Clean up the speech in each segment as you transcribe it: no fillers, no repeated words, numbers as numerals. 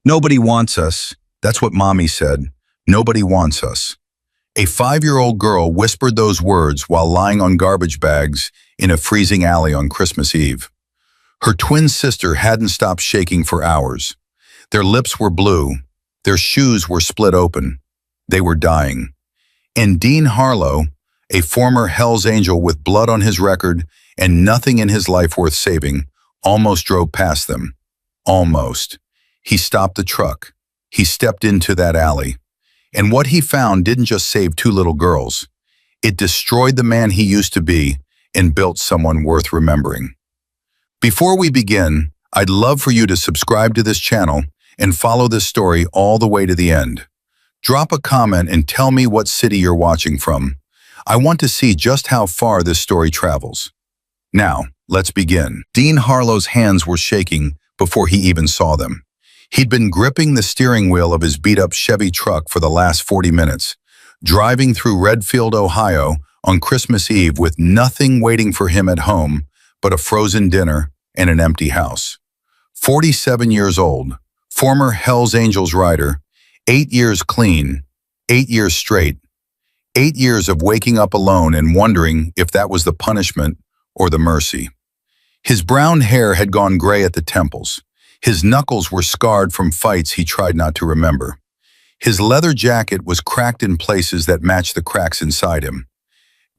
Nobody wants us. That's what Mommy said. Nobody wants us. A 5-year-old girl whispered those words while lying on garbage bags in a freezing alley on Christmas Eve. Her twin sister hadn't stopped shaking for hours. Their lips were blue. Their shoes were split open. They were dying. And Dean Harlow, a former Hell's Angel with blood on his record and nothing in his life worth saving, almost drove past them. Almost. He stopped the truck. He stepped into that alley. And what he found didn't just save 2 little girls. It destroyed the man he used to be and built someone worth remembering. Before we begin, I'd love for you to subscribe to this channel and follow this story all the way to the end. Drop a comment and tell me what city you're watching from. I want to see just how far this story travels. Now, let's begin. Dean Harlow's hands were shaking before he even saw them. He'd been gripping the steering wheel of his beat-up Chevy truck for the last 40 minutes, driving through Redfield, Ohio on Christmas Eve with nothing waiting for him at home but a frozen dinner and an empty house. 47 years old, former Hell's Angels rider, 8 years clean, 8 years straight, 8 years of waking up alone and wondering if that was the punishment or the mercy. His brown hair had gone gray at the temples. His knuckles were scarred from fights he tried not to remember. His leather jacket was cracked in places that matched the cracks inside him.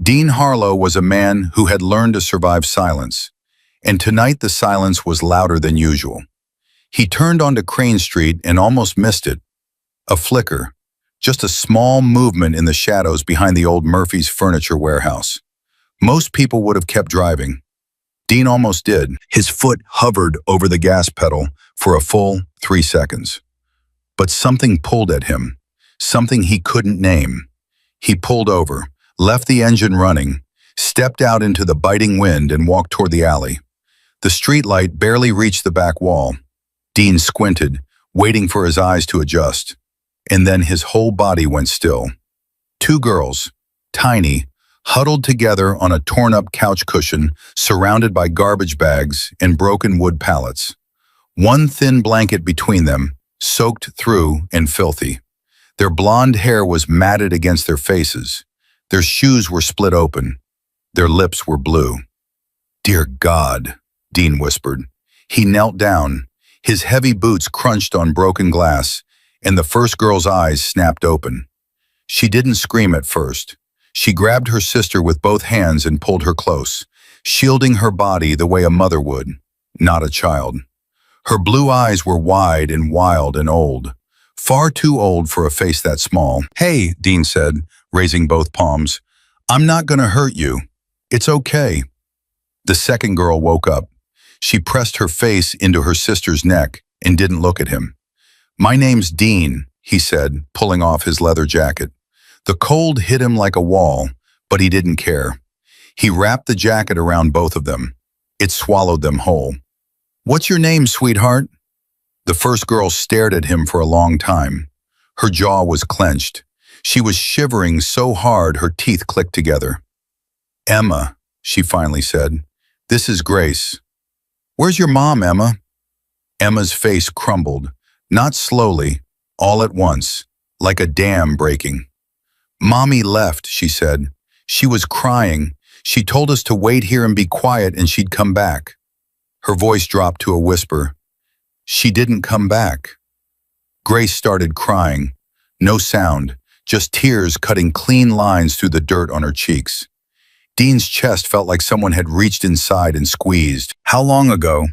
Dean Harlow was a man who had learned to survive silence, and tonight the silence was louder than usual. He turned onto Crane Street and almost missed it. A flicker, just a small movement in the shadows behind the old Murphy's Furniture Warehouse. Most people would have kept driving. Dean almost did. His foot hovered over the gas pedal for a full 3 seconds. But something pulled at him, something he couldn't name. He pulled over, left the engine running, stepped out into the biting wind and walked toward the alley. The streetlight barely reached the back wall. Dean squinted, waiting for his eyes to adjust. And then his whole body went still. 2 girls, tiny, huddled together on a torn-up couch cushion surrounded by garbage bags and broken wood pallets. One thin blanket between them, soaked through and filthy. Their blonde hair was matted against their faces. Their shoes were split open. Their lips were blue. "Dear God," Dean whispered. He knelt down. His heavy boots crunched on broken glass, and the first girl's eyes snapped open. She didn't scream at first. She grabbed her sister with both hands and pulled her close, shielding her body the way a mother would, not a child. Her blue eyes were wide and wild and old, far too old for a face that small. "Hey," Dean said, raising both palms. "I'm not gonna hurt you. It's okay." The second girl woke up. She pressed her face into her sister's neck and didn't look at him. "My name's Dean," he said, pulling off his leather jacket. The cold hit him like a wall, but he didn't care. He wrapped the jacket around both of them. It swallowed them whole. "What's your name, sweetheart?" The first girl stared at him for a long time. Her jaw was clenched. She was shivering so hard her teeth clicked together. "Emma," she finally said. "This is Grace." "Where's your mom, Emma?" Emma's face crumbled, not slowly, all at once, like a dam breaking. "Mommy left," she said. "She was crying. She told us to wait here and be quiet and she'd come back." Her voice dropped to a whisper. "She didn't come back." Grace started crying. No sound, just tears cutting clean lines through the dirt on her cheeks. Dean's chest felt like someone had reached inside and squeezed. How long ago?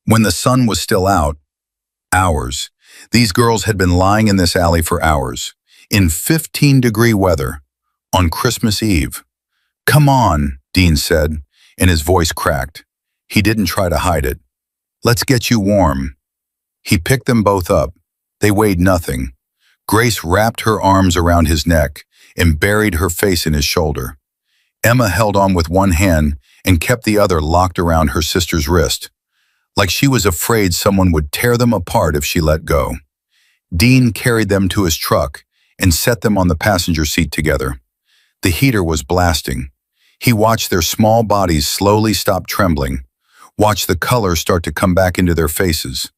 When the sun was still out. Hours. These girls had been lying in this alley for hours. In 15-degree weather, on Christmas Eve. "Come on," Dean said, and his voice cracked. He didn't try to hide it. "Let's get you warm." He picked them both up. They weighed nothing. Grace wrapped her arms around his neck and buried her face in his shoulder. Emma held on with one hand and kept the other locked around her sister's wrist, like she was afraid someone would tear them apart if she let go. Dean carried them to his truck and set them on the passenger seat together. The heater was blasting. He watched their small bodies slowly stop trembling, watched the color start to come back into their faces.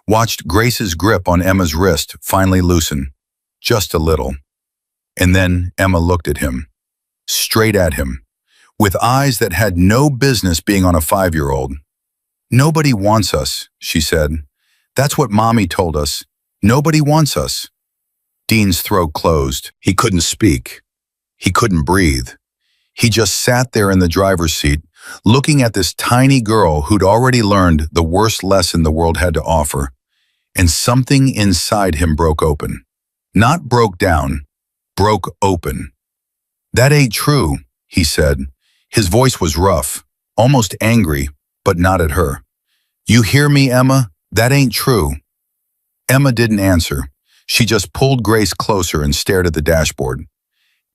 watched Grace's grip on Emma's wrist finally loosen, just a little. And then Emma looked at him, straight at him, with eyes that had no business being on a 5-year-old. "Nobody wants us," she said. "That's what Mommy told us. Nobody wants us." Dean's throat closed. He couldn't speak. He couldn't breathe. He just sat there in the driver's seat, looking at this tiny girl who'd already learned the worst lesson the world had to offer. And something inside him broke open. Not broke down, broke open. "That ain't true," he said. His voice was rough, almost angry, but not at her. "You hear me, Emma? That ain't true." Emma didn't answer. She just pulled Grace closer and stared at the dashboard.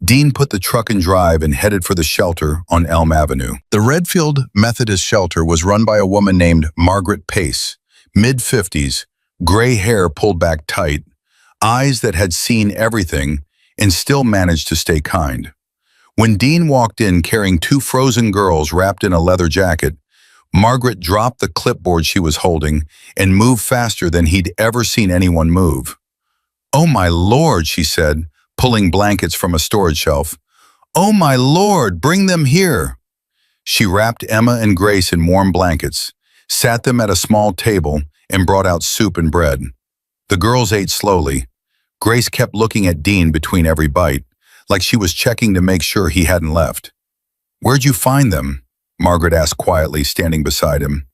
Dean put the truck in drive and headed for the shelter on Elm Avenue. The Redfield Methodist Shelter was run by a woman named Margaret Pace, mid-50s, gray hair pulled back tight, eyes that had seen everything and still managed to stay kind. When Dean walked in carrying 2 frozen girls wrapped in a leather jacket, Margaret dropped the clipboard she was holding and moved faster than he'd ever seen anyone move. "Oh my Lord," she said, pulling blankets from a storage shelf. "Oh my Lord, bring them here." She wrapped Emma and Grace in warm blankets, sat them at a small table, and brought out soup and bread. The girls ate slowly. Grace kept looking at Dean between every bite, like she was checking to make sure he hadn't left. "Where'd you find them?" Margaret asked quietly, standing beside him.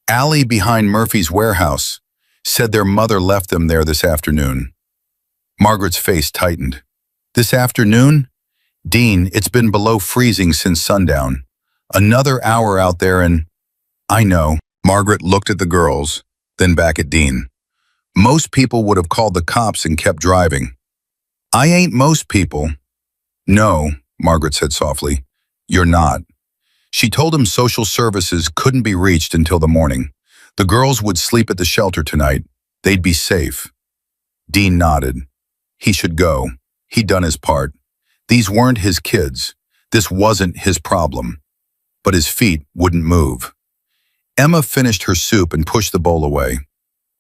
"Allie behind Murphy's warehouse said their mother left them there this afternoon." Margaret's face tightened. "This afternoon? Dean, it's been below freezing since sundown. Another hour out there and—" "I know." Margaret looked at the girls, then back at Dean. "Most people would have called the cops and kept driving." "I ain't most people." "No," Margaret said softly. "You're not." She told him social services couldn't be reached until the morning. The girls would sleep at the shelter tonight. They'd be safe. Dean nodded. He should go. He'd done his part. These weren't his kids. This wasn't his problem. But his feet wouldn't move. Emma finished her soup and pushed the bowl away.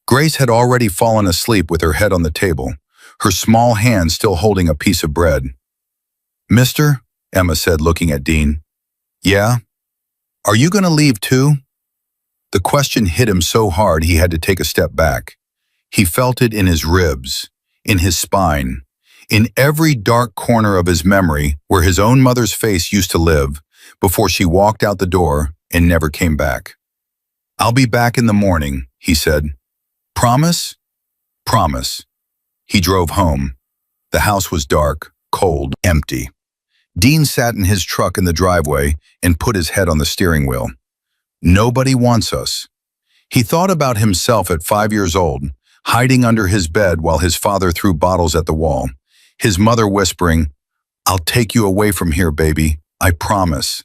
Grace had already fallen asleep with her head on the table, her small hand still holding a piece of bread. "Mister," Emma said, looking at Dean. "Yeah? Are you going to leave too?" The question hit him so hard he had to take a step back. He felt it in his ribs, in his spine, in every dark corner of his memory where his own mother's face used to live before she walked out the door and never came back. "I'll be back in the morning," he said. "Promise?" "Promise." He drove home. The house was dark, cold, empty. Dean sat in his truck in the driveway and put his head on the steering wheel. Nobody wants us. He thought about himself at 5 years old, hiding under his bed while his father threw bottles at the wall, his mother whispering, "I'll take you away from here, baby, I promise."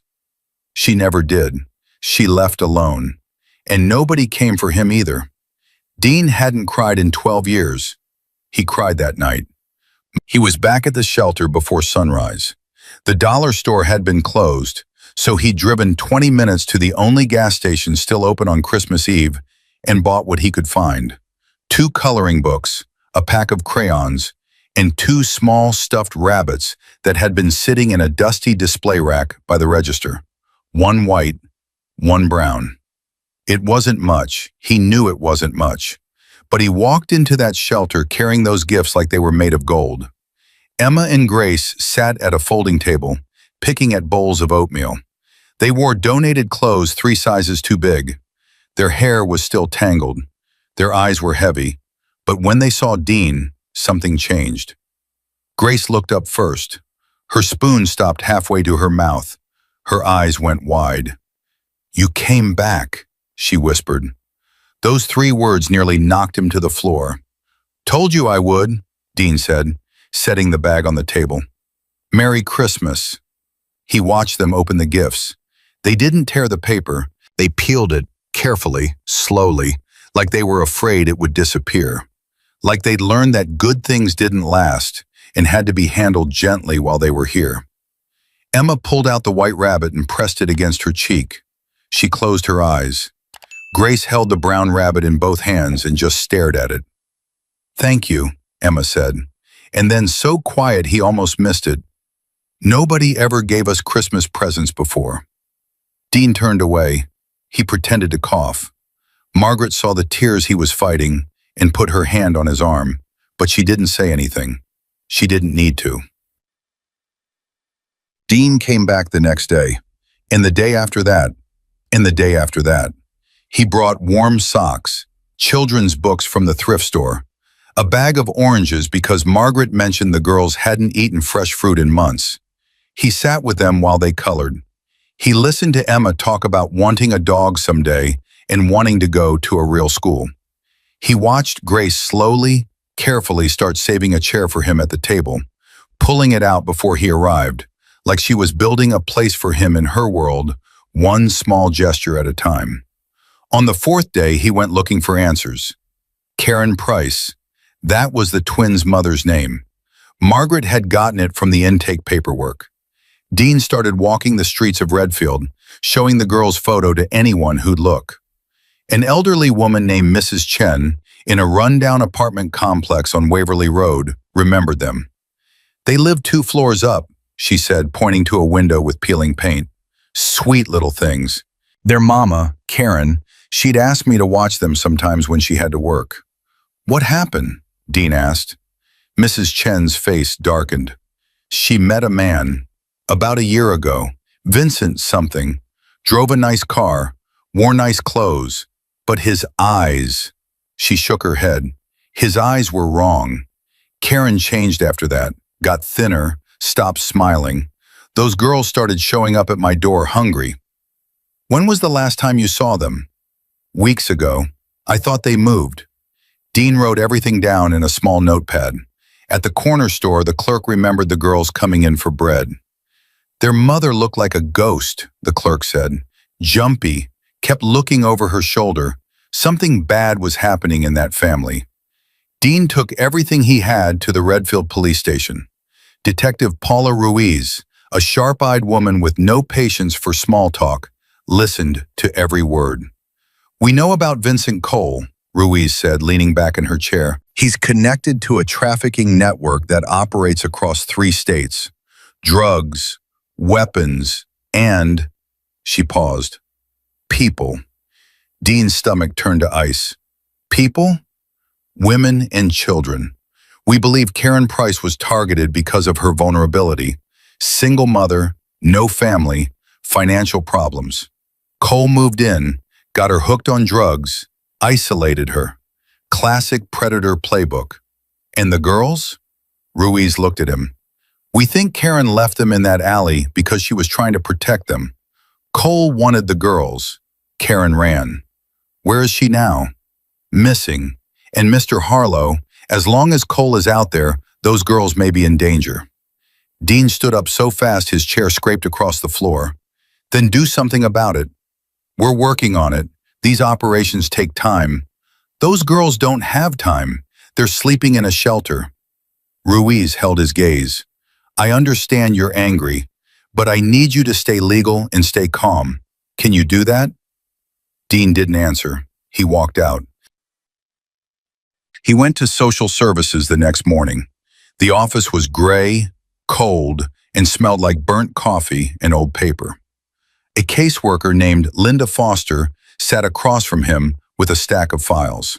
She never did. She left alone. And nobody came for him either. Dean hadn't cried in 12 years. He cried that night. He was back at the shelter before sunrise. The dollar store had been closed, so he'd driven 20 minutes to the only gas station still open on Christmas Eve and bought what he could find. 2 coloring books, a pack of crayons, and 2 small stuffed rabbits that had been sitting in a dusty display rack by the register. 1 white, 1 brown. It wasn't much. He knew it wasn't much. But he walked into that shelter carrying those gifts like they were made of gold. Emma and Grace sat at a folding table, picking at bowls of oatmeal. They wore donated clothes 3 sizes too big. Their hair was still tangled. Their eyes were heavy. But when they saw Dean, something changed. Grace looked up first. Her spoon stopped halfway to her mouth. Her eyes went wide. "You came back," she whispered. Those 3 words nearly knocked him to the floor. "Told you I would," Dean said, setting the bag on the table. "Merry Christmas." He watched them open the gifts. They didn't tear the paper. They peeled it carefully, slowly, like they were afraid it would disappear. Like they'd learned that good things didn't last and had to be handled gently while they were here. Emma pulled out the white rabbit and pressed it against her cheek. She closed her eyes. Grace held the brown rabbit in both hands and just stared at it. "Thank you," Emma said, and then so quiet he almost missed it. "Nobody ever gave us Christmas presents before." Dean turned away. He pretended to cough. Margaret saw the tears he was fighting and put her hand on his arm, but she didn't say anything. She didn't need to. Dean came back the next day, and the day after that, and the day after that. He brought warm socks, children's books from the thrift store, a bag of oranges because Margaret mentioned the girls hadn't eaten fresh fruit in months. He sat with them while they colored. He listened to Emma talk about wanting a dog someday and wanting to go to a real school. He watched Grace slowly, carefully start saving a chair for him at the table, pulling it out before he arrived, like she was building a place for him in her world, one small gesture at a time. On the fourth day, he went looking for answers. Karen Price. That was the twins' mother's name. Margaret had gotten it from the intake paperwork. Dean started walking the streets of Redfield, showing the girl's photo to anyone who'd look. An elderly woman named Mrs. Chen, in a rundown apartment complex on Waverly Road, remembered them. "They live 2 floors up," she said, pointing to a window with peeling paint. "Sweet little things. Their mama, Karen, she'd ask me to watch them sometimes when she had to work." "What happened?" Dean asked. Mrs. Chen's face darkened. "She met a man. About a year ago. Vincent something. Drove a nice car. Wore nice clothes. But his eyes..." She shook her head. "His eyes were wrong. Karen changed after that. Got thinner. Stopped smiling. Those girls started showing up at my door hungry." "When was the last time you saw them?" "Weeks ago. I thought they moved." Dean wrote everything down in a small notepad. At the corner store, the clerk remembered the girls coming in for bread. "Their mother looked like a ghost," the clerk said. "Jumpy, kept looking over her shoulder. Something bad was happening in that family." Dean took everything he had to the Redfield police station. Detective Paula Ruiz, a sharp-eyed woman with no patience for small talk, listened to every word. "We know about Vincent Cole," Ruiz said, leaning back in her chair. "He's connected to a trafficking network that operates across 3 states. Drugs, weapons, and..." She paused. "People." Dean's stomach turned to ice. "People?" "Women and children. We believe Karen Price was targeted because of her vulnerability. Single mother, no family, financial problems. Cole moved in, got her hooked on drugs, isolated her. Classic predator playbook. And the girls?" Ruiz looked at him. "We think Karen left them in that alley because she was trying to protect them. Cole wanted the girls. Karen ran. Where is she now? Missing. And Mr. Harlow, as long as Cole is out there, those girls may be in danger." Dean stood up so fast his chair scraped across the floor. "Then do something about it." "We're working on it. These operations take time." "Those girls don't have time. They're sleeping in a shelter." Ruiz held his gaze. "I understand you're angry, but I need you to stay legal and stay calm. Can you do that?" Dean didn't answer. He walked out. He went to social services the next morning. The office was gray, cold, and smelled like burnt coffee and old paper. A caseworker named Linda Foster sat across from him with a stack of files.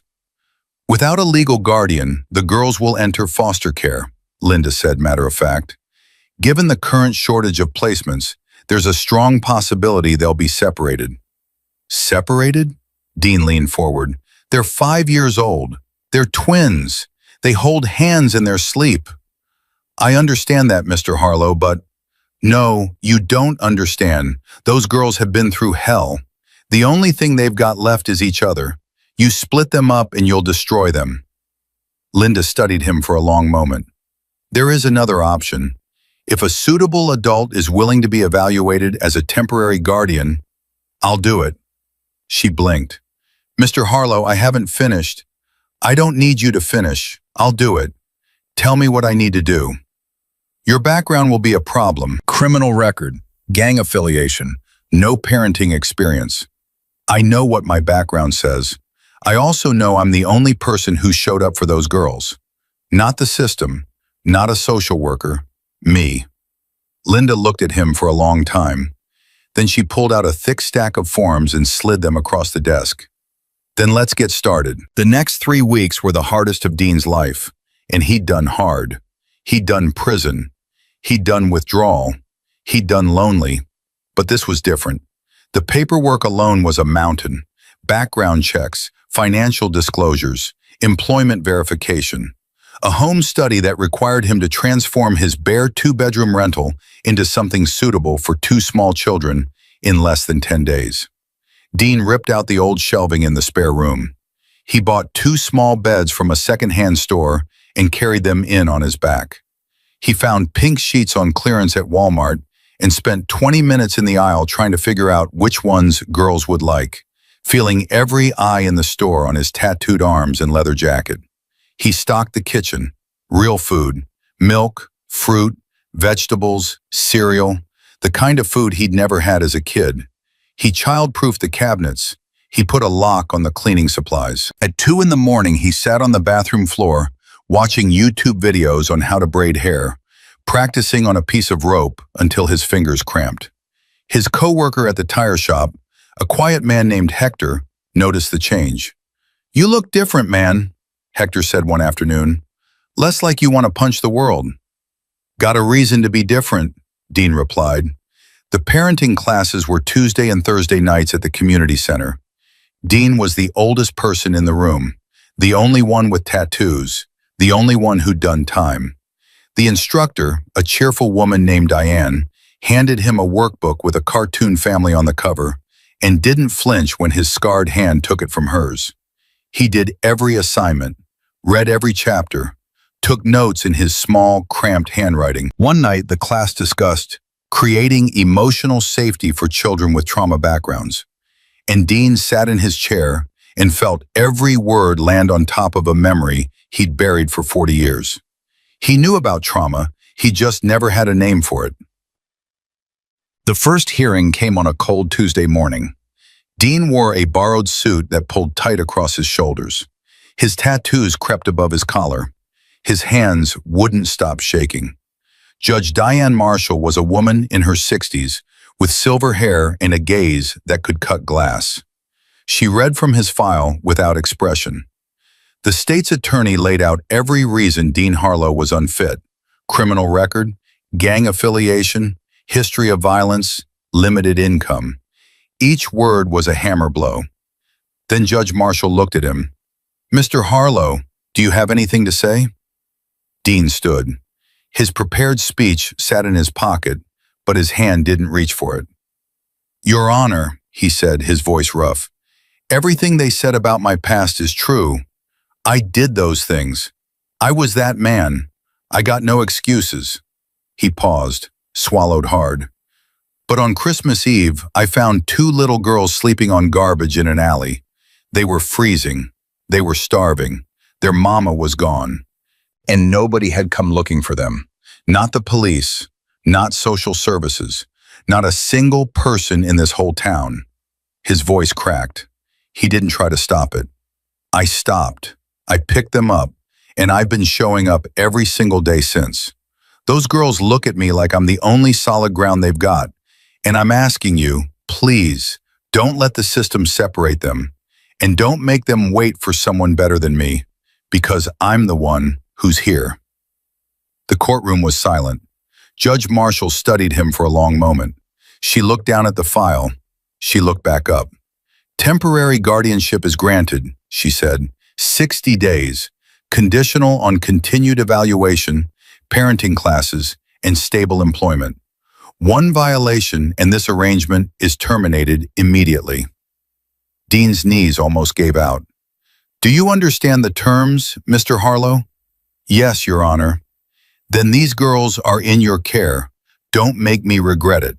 "Without a legal guardian, the girls will enter foster care," Linda said, matter of fact. "Given the current shortage of placements, there's a strong possibility they'll be separated." "Separated?" Dean leaned forward. "They're 5 years old. They're twins. They hold hands in their sleep." "I understand that, Mr. Harlow, but..." "No, you don't understand. Those girls have been through hell. The only thing they've got left is each other. You split them up and you'll destroy them." Linda studied him for a long moment. "There is another option. If a suitable adult is willing to be evaluated as a temporary guardian, I'll do it." She blinked. "Mr. Harlow, I haven't finished." "I don't need you to finish. I'll do it. Tell me what I need to do." "Your background will be a problem. Criminal record, gang affiliation, no parenting experience." I know what my background says. I also know I'm the only person who showed up for those girls. Not the system, not a social worker, me. Linda looked at him for a long time. Then she pulled out a thick stack of forms and slid them across the desk. Then let's get started. The next 3 weeks were the hardest of Dean's life, and he'd done hard. He'd done prison. He'd done withdrawal. He'd done lonely. But this was different. The paperwork alone was a mountain. Background checks, financial disclosures, employment verification. A home study that required him to transform his bare 2-bedroom rental into something suitable for 2 small children in less than 10 days. Dean ripped out the old shelving in the spare room. He bought 2 small beds from a second-hand store and carried them in on his back. He found pink sheets on clearance at Walmart and spent 20 minutes in the aisle trying to figure out which ones girls would like, feeling every eye in the store on his tattooed arms and leather jacket. He stocked the kitchen, real food, milk, fruit, vegetables, cereal, the kind of food he'd never had as a kid. He child-proofed the cabinets. He put a lock on the cleaning supplies. At 2 in the morning, he sat on the bathroom floor, watching YouTube videos on how to braid hair, practicing on a piece of rope until his fingers cramped. His co-worker at the tire shop, a quiet man named Hector, noticed the change. "You look different, man," Hector said one afternoon. "Less like you want to punch the world." "Got a reason to be different," Dean replied. The parenting classes were Tuesday and Thursday nights at the community center. Dean was the oldest person in the room, the only one with tattoos, the only one who'd done time. The instructor, a cheerful woman named Diane, handed him a workbook with a cartoon family on the cover and didn't flinch when his scarred hand took it from hers. He did every assignment, read every chapter, took notes in his small, cramped handwriting. One night, the class discussed creating emotional safety for children with trauma backgrounds. And Dean sat in his chair and felt every word land on top of a memory he'd buried for 40 years. He knew about trauma, he just never had a name for it. The first hearing came on a cold Tuesday morning. Dean wore a borrowed suit that pulled tight across his shoulders. His tattoos crept above his collar. His hands wouldn't stop shaking. Judge Diane Marshall was a woman in her 60s with silver hair and a gaze that could cut glass. She read from his file without expression. The state's attorney laid out every reason Dean Harlow was unfit: criminal record, gang affiliation, history of violence, limited income. Each word was a hammer blow. Then Judge Marshall looked at him. "Mr. Harlow, do you have anything to say?" Dean stood. His prepared speech sat in his pocket, but his hand didn't reach for it. "Your Honor," he said, his voice rough, "everything they said about my past is true. I did those things. I was that man. I got no excuses." He paused, swallowed hard. "But on Christmas Eve, I found 2 little girls sleeping on garbage in an alley. They were freezing. They were starving. Their mama was gone. And nobody had come looking for them. Not the police, not social services, not a single person in this whole town." His voice cracked. He didn't try to stop it. "I stopped. I picked them up, and I've been showing up every single day since. Those girls look at me like I'm the only solid ground they've got, and I'm asking you, please, don't let the system separate them, and don't make them wait for someone better than me, because I'm the one who's here." The courtroom was silent. Judge Marshall studied him for a long moment. She looked down at the file. She looked back up. "Temporary guardianship is granted," she said. 60 days, conditional on continued evaluation, parenting classes, and stable employment. One violation and this arrangement is terminated immediately. Dean's knees almost gave out. "Do you understand the terms, Mr. Harlow?" "Yes, Your Honor." "Then these girls are in your care. Don't make me regret it."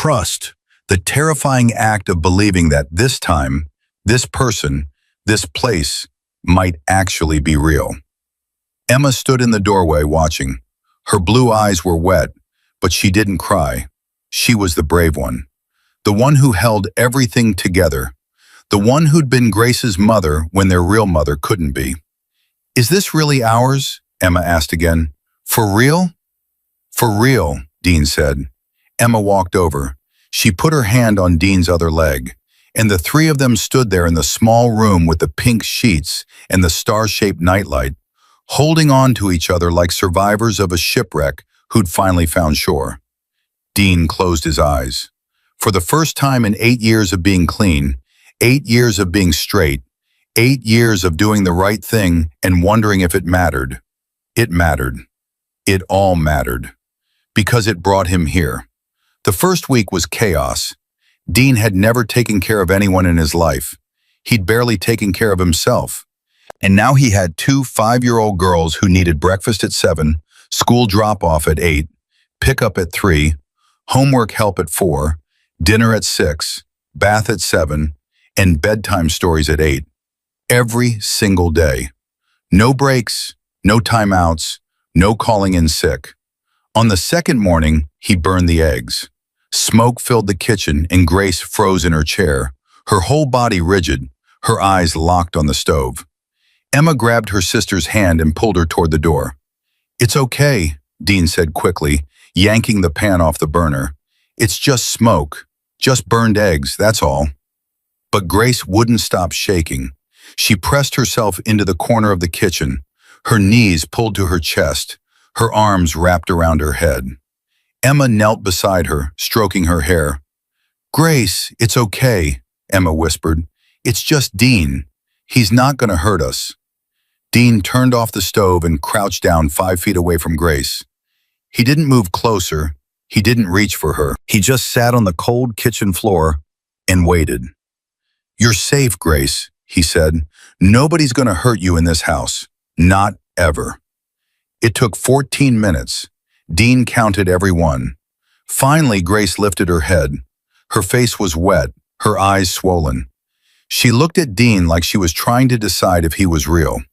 trust, the terrifying act of believing that this time, this person, this place might actually be real. Emma stood in the doorway watching. Her blue eyes were wet, but she didn't cry. She was the brave one. The one who held everything together. The one who'd been Grace's mother when their real mother couldn't be. "Is this really ours?" Emma asked again. "For real?" "For real," Dean said. Emma walked over. She put her hand on Dean's other leg, and the three of them stood there in the small room with the pink sheets and the star-shaped nightlight, holding on to each other like survivors of a shipwreck who'd finally found shore. Dean closed his eyes. For the first time in 8 years of being clean, 8 years of being straight, 8 years of doing the right thing and wondering if it mattered. It mattered. It all mattered. Because it brought him here. The first week was chaos. Dean had never taken care of anyone in his life. He'd barely taken care of himself. And now he had 2 5-year-old girls who needed breakfast at 7, school drop-off at 8, pick-up at 3, homework help at 4, dinner at 6, bath at 7, and bedtime stories at 8. Every single day. No breaks, no timeouts, no calling in sick. On the second morning, he burned the eggs. Smoke filled the kitchen and Grace froze in her chair, her whole body rigid, her eyes locked on the stove. Emma grabbed her sister's hand and pulled her toward the door. "It's okay," Dean said quickly, yanking the pan off the burner. "It's just smoke, just burned eggs, that's all." But Grace wouldn't stop shaking. She pressed herself into the corner of the kitchen, her knees pulled to her chest, her arms wrapped around her head. Emma knelt beside her, stroking her hair. "Grace, it's okay," Emma whispered. "It's just Dean. He's not going to hurt us." Dean turned off the stove and crouched down 5 feet away from Grace. He didn't move closer. He didn't reach for her. He just sat on the cold kitchen floor and waited. "You're safe, Grace," he said. "Nobody's going to hurt you in this house. Not ever." It took 14 minutes. Dean counted every one. Finally, Grace lifted her head. Her face was wet, her eyes swollen. She looked at Dean like she was trying to decide if he was real.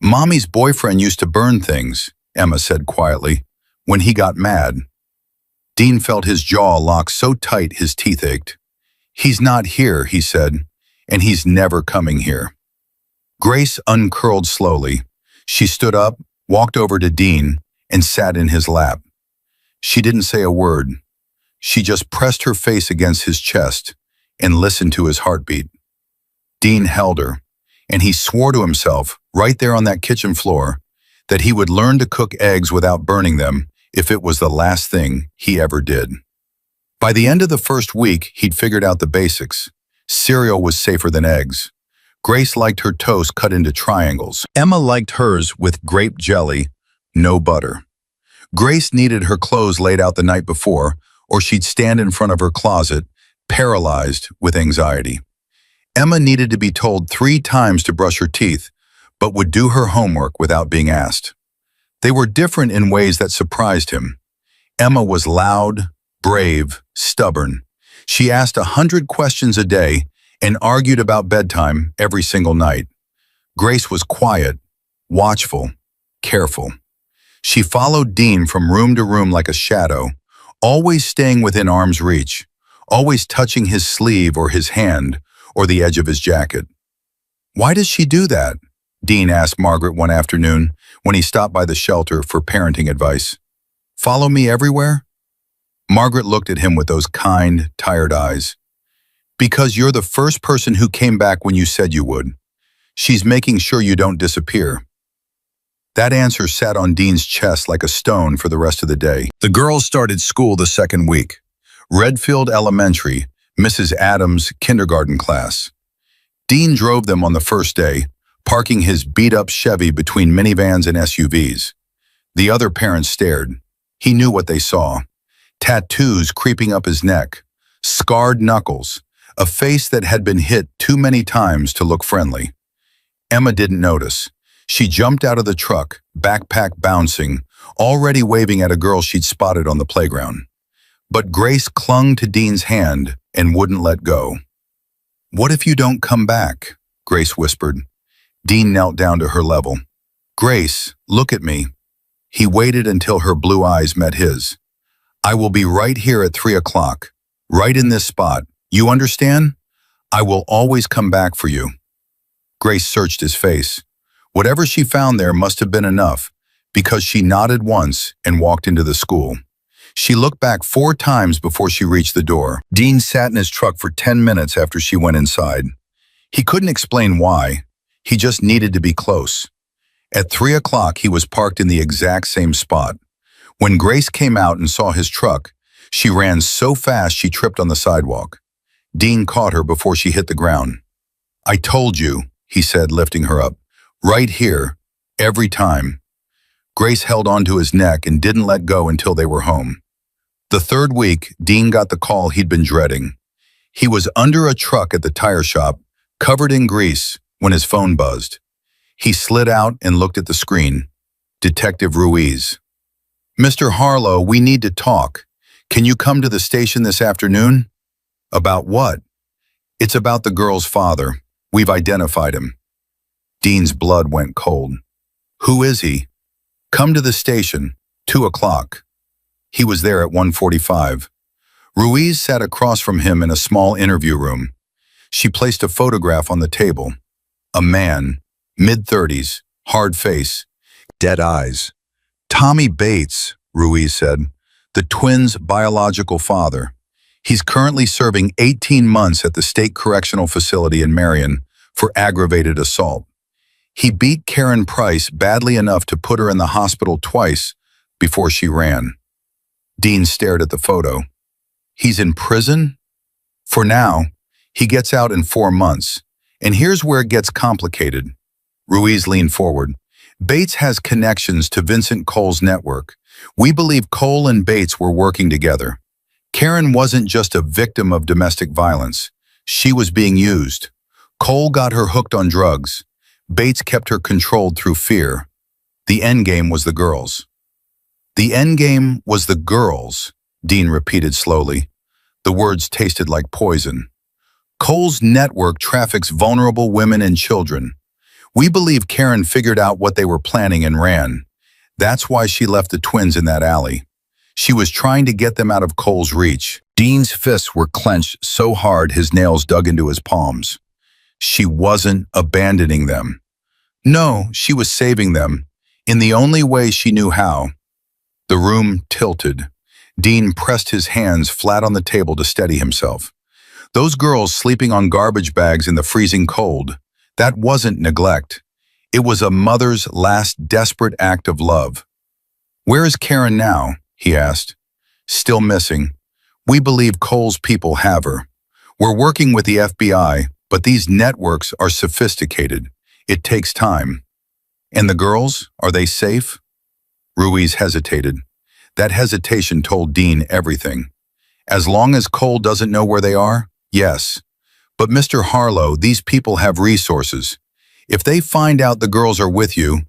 "Mommy's boyfriend used to burn things," Emma said quietly, "when he got mad." Dean felt his jaw lock so tight his teeth ached. "He's not here," he said, "and he's never coming here." Grace uncurled slowly. She stood up, walked over to Dean, and sat in his lap. She didn't say a word. She just pressed her face against his chest and listened to his heartbeat. Dean held her, and he swore to himself, right there on that kitchen floor, that he would learn to cook eggs without burning them if it was the last thing he ever did. By the end of the first week, he'd figured out the basics. Cereal was safer than eggs. Grace liked her toast cut into triangles. Emma liked hers with grape jelly, no butter. Grace needed her clothes laid out the night before, or she'd stand in front of her closet, paralyzed with anxiety. Emma needed to be told 3 times to brush her teeth, but would do her homework without being asked. They were different in ways that surprised him. Emma was loud, brave, stubborn. She asked 100 questions a day and argued about bedtime every single night. Grace was quiet, watchful, careful. She followed Dean from room to room like a shadow, always staying within arm's reach, always touching his sleeve or his hand or the edge of his jacket. "Why does she do that?" Dean asked Margaret one afternoon when he stopped by the shelter for parenting advice. "Follow me everywhere?" Margaret looked at him with those kind, tired eyes. "Because you're the first person who came back when you said you would. She's making sure you don't disappear." That answer sat on Dean's chest like a stone for the rest of the day. The girls started school the second week. Redfield Elementary, Mrs. Adams' kindergarten class. Dean drove them on the first day, parking his beat-up Chevy between minivans and SUVs. The other parents stared. He knew what they saw. Tattoos creeping up his neck, scarred knuckles, a face that had been hit too many times to look friendly. Emma didn't notice. She jumped out of the truck, backpack bouncing, already waving at a girl she'd spotted on the playground. But Grace clung to Dean's hand and wouldn't let go. "What if you don't come back?" Grace whispered. Dean knelt down to her level. "Grace, look at me." He waited until her blue eyes met his. "I will be right here at 3 o'clock, right in this spot. You understand? I will always come back for you." Grace searched his face. Whatever she found there must have been enough, because she nodded once and walked into the school. She looked back 4 times before she reached the door. Dean sat in his truck for 10 minutes after she went inside. He couldn't explain why. He just needed to be close. At 3 o'clock, he was parked in the exact same spot. When Grace came out and saw his truck, she ran so fast she tripped on the sidewalk. Dean caught her before she hit the ground. "I told you," he said, lifting her up. "Right here, every time." Grace held onto his neck and didn't let go until they were home. The 3rd week, Dean got the call he'd been dreading. He was under a truck at the tire shop, covered in grease, when his phone buzzed. He slid out and looked at the screen. Detective Ruiz. "Mr. Harlow, we need to talk. Can you come to the station this afternoon?" "About what?" "It's about the girl's father. We've identified him." Dean's blood went cold. "Who is he?" "Come to the station, 2 o'clock. He was there at 1:45. Ruiz sat across from him in a small interview room. She placed a photograph on the table. A man, mid-30s, hard face, dead eyes. "Tommy Bates," Ruiz said, "the twins' biological father. He's currently serving 18 months at the State Correctional Facility in Marion for aggravated assault. He beat Karen Price badly enough to put her in the hospital twice before she ran." Dean stared at the photo. "He's in prison?" "For now. He gets out in 4 months. And here's where it gets complicated." Ruiz leaned forward. "Bates has connections to Vincent Cole's network. We believe Cole and Bates were working together. Karen wasn't just a victim of domestic violence. She was being used. Cole got her hooked on drugs. Bates kept her controlled through fear. The endgame was the girls." "The endgame was the girls," Dean repeated slowly. The words tasted like poison. "Cole's network traffics vulnerable women and children. We believe Karen figured out what they were planning and ran. That's why she left the twins in that alley. She was trying to get them out of Cole's reach." Dean's fists were clenched so hard his nails dug into his palms. She wasn't abandoning them. No, she was saving them, in the only way she knew how. The room tilted. Dean pressed his hands flat on the table to steady himself. Those girls sleeping on garbage bags in the freezing cold, that wasn't neglect. It was a mother's last desperate act of love. "Where is Karen now?" he asked. "Still missing. We believe Cole's people have her. We're working with the FBI, but these networks are sophisticated. It takes time." "And the girls, are they safe?" Ruiz hesitated. That hesitation told Dean everything. "As long as Cole doesn't know where they are, yes. But Mr. Harlow, these people have resources. If they find out the girls are with you,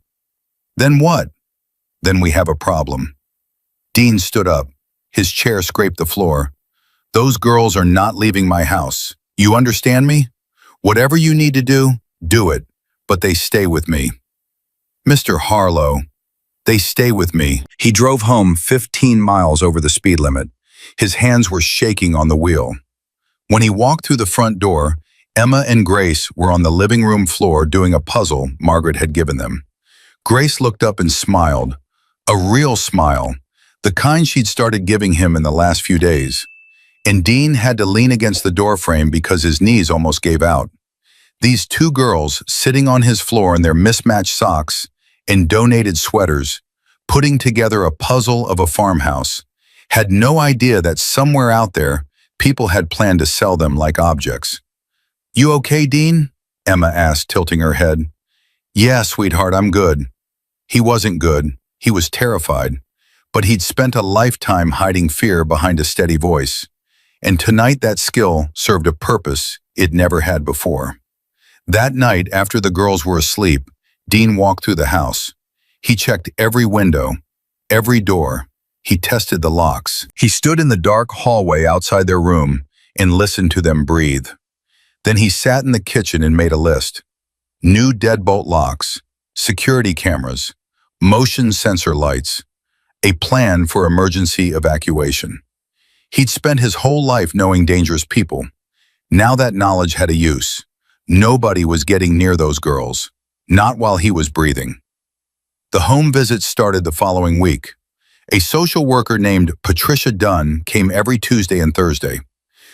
then what?" "Then we have a problem." Dean stood up. His chair scraped the floor. "Those girls are not leaving my house. You understand me? Whatever you need to do it, but they stay with me." "Mr. Harlow." "They stay with me." He drove home 15 miles over the speed limit. His hands were shaking on the wheel. When he walked through the front door, Emma and Grace were on the living room floor doing a puzzle Margaret had given them. Grace looked up and smiled. A real smile, the kind she'd started giving him in the last few days. And Dean had to lean against the doorframe because his knees almost gave out. These 2 girls sitting on his floor in their mismatched socks and donated sweaters, putting together a puzzle of a farmhouse, had no idea that somewhere out there, people had planned to sell them like objects. "You okay, Dean?" Emma asked, tilting her head. "Yeah, sweetheart, I'm good." He wasn't good. He was terrified. But he'd spent a lifetime hiding fear behind a steady voice. And tonight that skill served a purpose it never had before. That night, after the girls were asleep, Dean walked through the house. He checked every window, every door, He tested the locks. He stood in the dark hallway outside their room and listened to them breathe. Then he sat in the kitchen and made a list. New deadbolt locks, security cameras, motion sensor lights, a plan for emergency evacuation. He'd spent his whole life knowing dangerous people. Now that knowledge had a use. Nobody was getting near those girls, not while he was breathing. The home visits started the following week. A social worker named Patricia Dunn came every Tuesday and Thursday.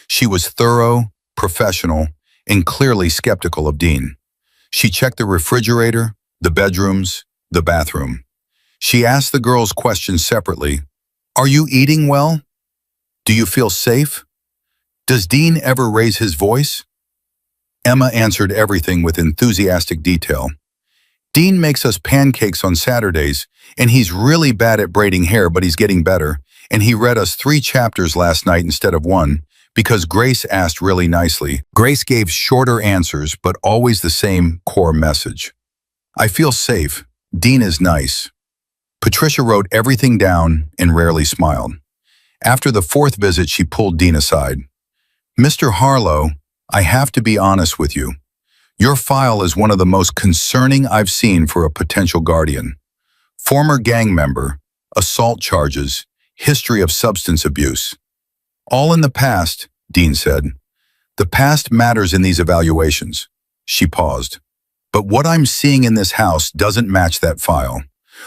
She was thorough, professional, and clearly skeptical of Dean. She checked the refrigerator, the bedrooms, the bathroom. She asked the girls questions separately. Are you eating well? Do you feel safe? Does Dean ever raise his voice? Emma answered everything with enthusiastic detail. Dean makes us pancakes on Saturdays, and he's really bad at braiding hair, but he's getting better, and he read us 3 chapters last night instead of 1, because Grace asked really nicely. Grace gave shorter answers, but always the same core message. I feel safe. Dean is nice. Patricia wrote everything down and rarely smiled. After the 4th visit, she pulled Dean aside. Mr. Harlow, I have to be honest with you. Your file is one of the most concerning I've seen for a potential guardian. Former gang member, assault charges, history of substance abuse. All in the past, Dean said. The past matters in these evaluations. She paused. But what I'm seeing in this house doesn't match that file.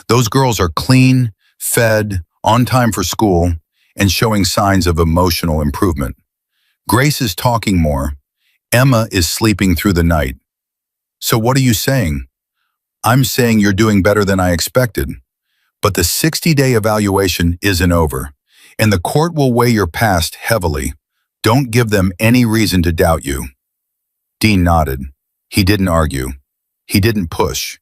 Those girls are clean, fed, on time for school, and showing signs of emotional improvement. Grace is talking more. Emma is sleeping through the night. So what are you saying? I'm saying you're doing better than I expected. But the 60-day evaluation isn't over, and the court will weigh your past heavily. Don't give them any reason to doubt you. Dean nodded. He didn't argue. He didn't push.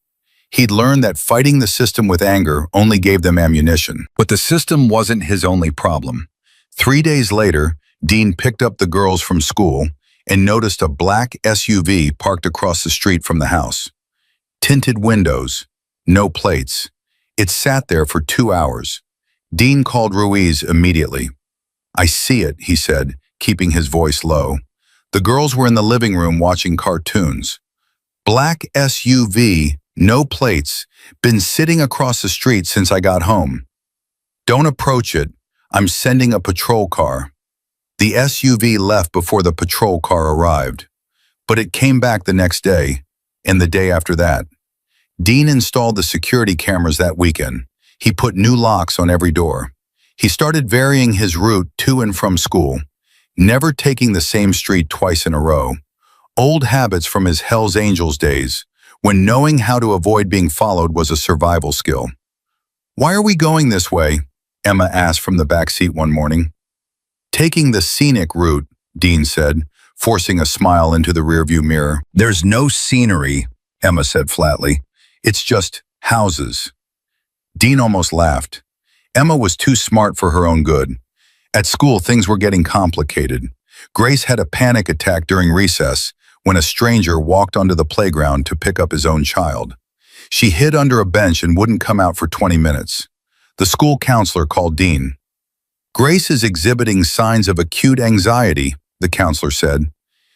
He'd learned that fighting the system with anger only gave them ammunition. But the system wasn't his only problem. 3 days later, Dean picked up the girls from school and noticed a black SUV parked across the street from the house. Tinted windows, no plates. It sat there for 2 hours. Dean called Ruiz immediately. I see it, he said, keeping his voice low. The girls were in the living room watching cartoons. Black SUV, no plates, been sitting across the street since I got home. Don't approach it. I'm sending a patrol car. The SUV left before the patrol car arrived, but it came back the next day, and the day after that. Dean installed the security cameras that weekend. He put new locks on every door. He started varying his route to and from school, never taking the same street twice in a row. Old habits from his Hells Angels days, when knowing how to avoid being followed was a survival skill. Why are we going this way? Emma asked from the back seat one morning. Taking the scenic route, Dean said, forcing a smile into the rearview mirror. There's no scenery, Emma said flatly. It's just houses. Dean almost laughed. Emma was too smart for her own good. At school, things were getting complicated. Grace had a panic attack during recess when a stranger walked onto the playground to pick up his own child. She hid under a bench and wouldn't come out for 20 minutes. The school counselor called Dean. Grace is exhibiting signs of acute anxiety, the counselor said.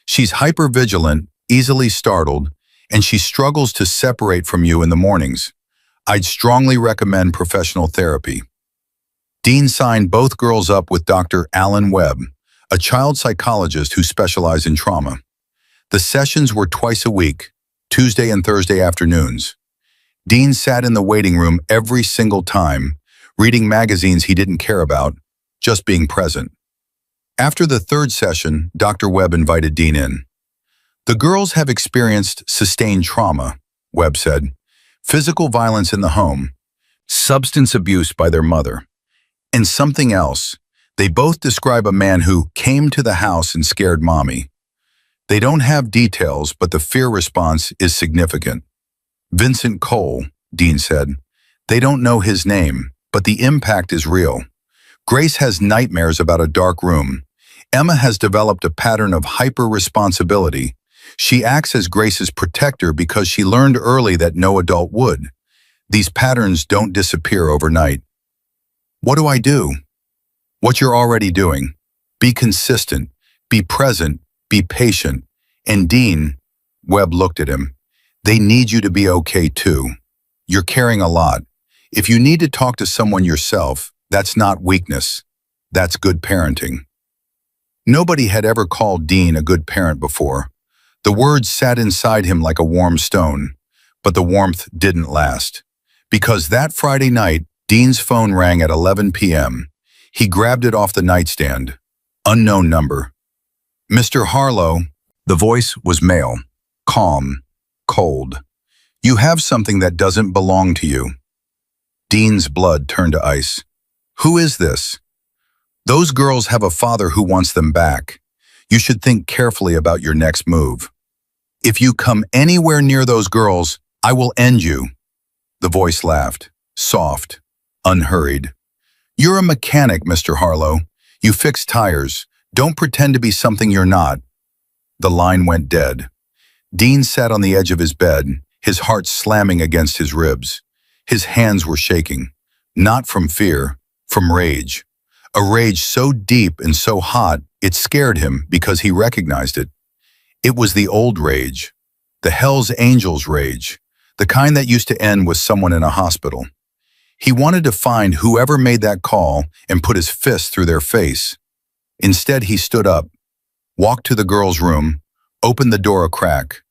She's hypervigilant, easily startled, and she struggles to separate from you in the mornings. I'd strongly recommend professional therapy. Dean signed both girls up with Dr. Alan Webb, a child psychologist who specialized in trauma. The sessions were twice a week, Tuesday and Thursday afternoons. Dean sat in the waiting room every single time, reading magazines he didn't care about, just being present. After the 3rd session, Dr. Webb invited Dean in. The girls have experienced sustained trauma, Webb said. Physical violence in the home, substance abuse by their mother, and something else. They both describe a man who came to the house and scared mommy. They don't have details, but the fear response is significant. Vincent Cole, Dean said. They don't know his name, but the impact is real. Grace has nightmares about a dark room. Emma has developed a pattern of hyper-responsibility. She acts as Grace's protector because she learned early that no adult would. These patterns don't disappear overnight. What do I do? What you're already doing. Be consistent, be present, be patient. And Dean, Webb looked at him. They need you to be okay too. You're carrying a lot. If you need to talk to someone yourself, that's not weakness. That's good parenting. Nobody had ever called Dean a good parent before. The words sat inside him like a warm stone, but the warmth didn't last. Because that Friday night, Dean's phone rang at 11 p.m. He grabbed it off the nightstand. Unknown number. Mr. Harlow. The voice was male, calm, cold. You have something that doesn't belong to you. Dean's blood turned to ice. Who is this? Those girls have a father who wants them back. You should think carefully about your next move. If you come anywhere near those girls, I will end you. The voice laughed, soft, unhurried. You're a mechanic, Mr. Harlow. You fix tires. Don't pretend to be something you're not. The line went dead. Dean sat on the edge of his bed, his heart slamming against his ribs. His hands were shaking, not from fear, from rage. A rage so deep and so hot, it scared him because he recognized it. It was the old rage, the Hell's Angels rage, the kind that used to end with someone in a hospital. He wanted to find whoever made that call and put his fist through their face. Instead, he stood up, walked to the girl's room, opened the door a crack.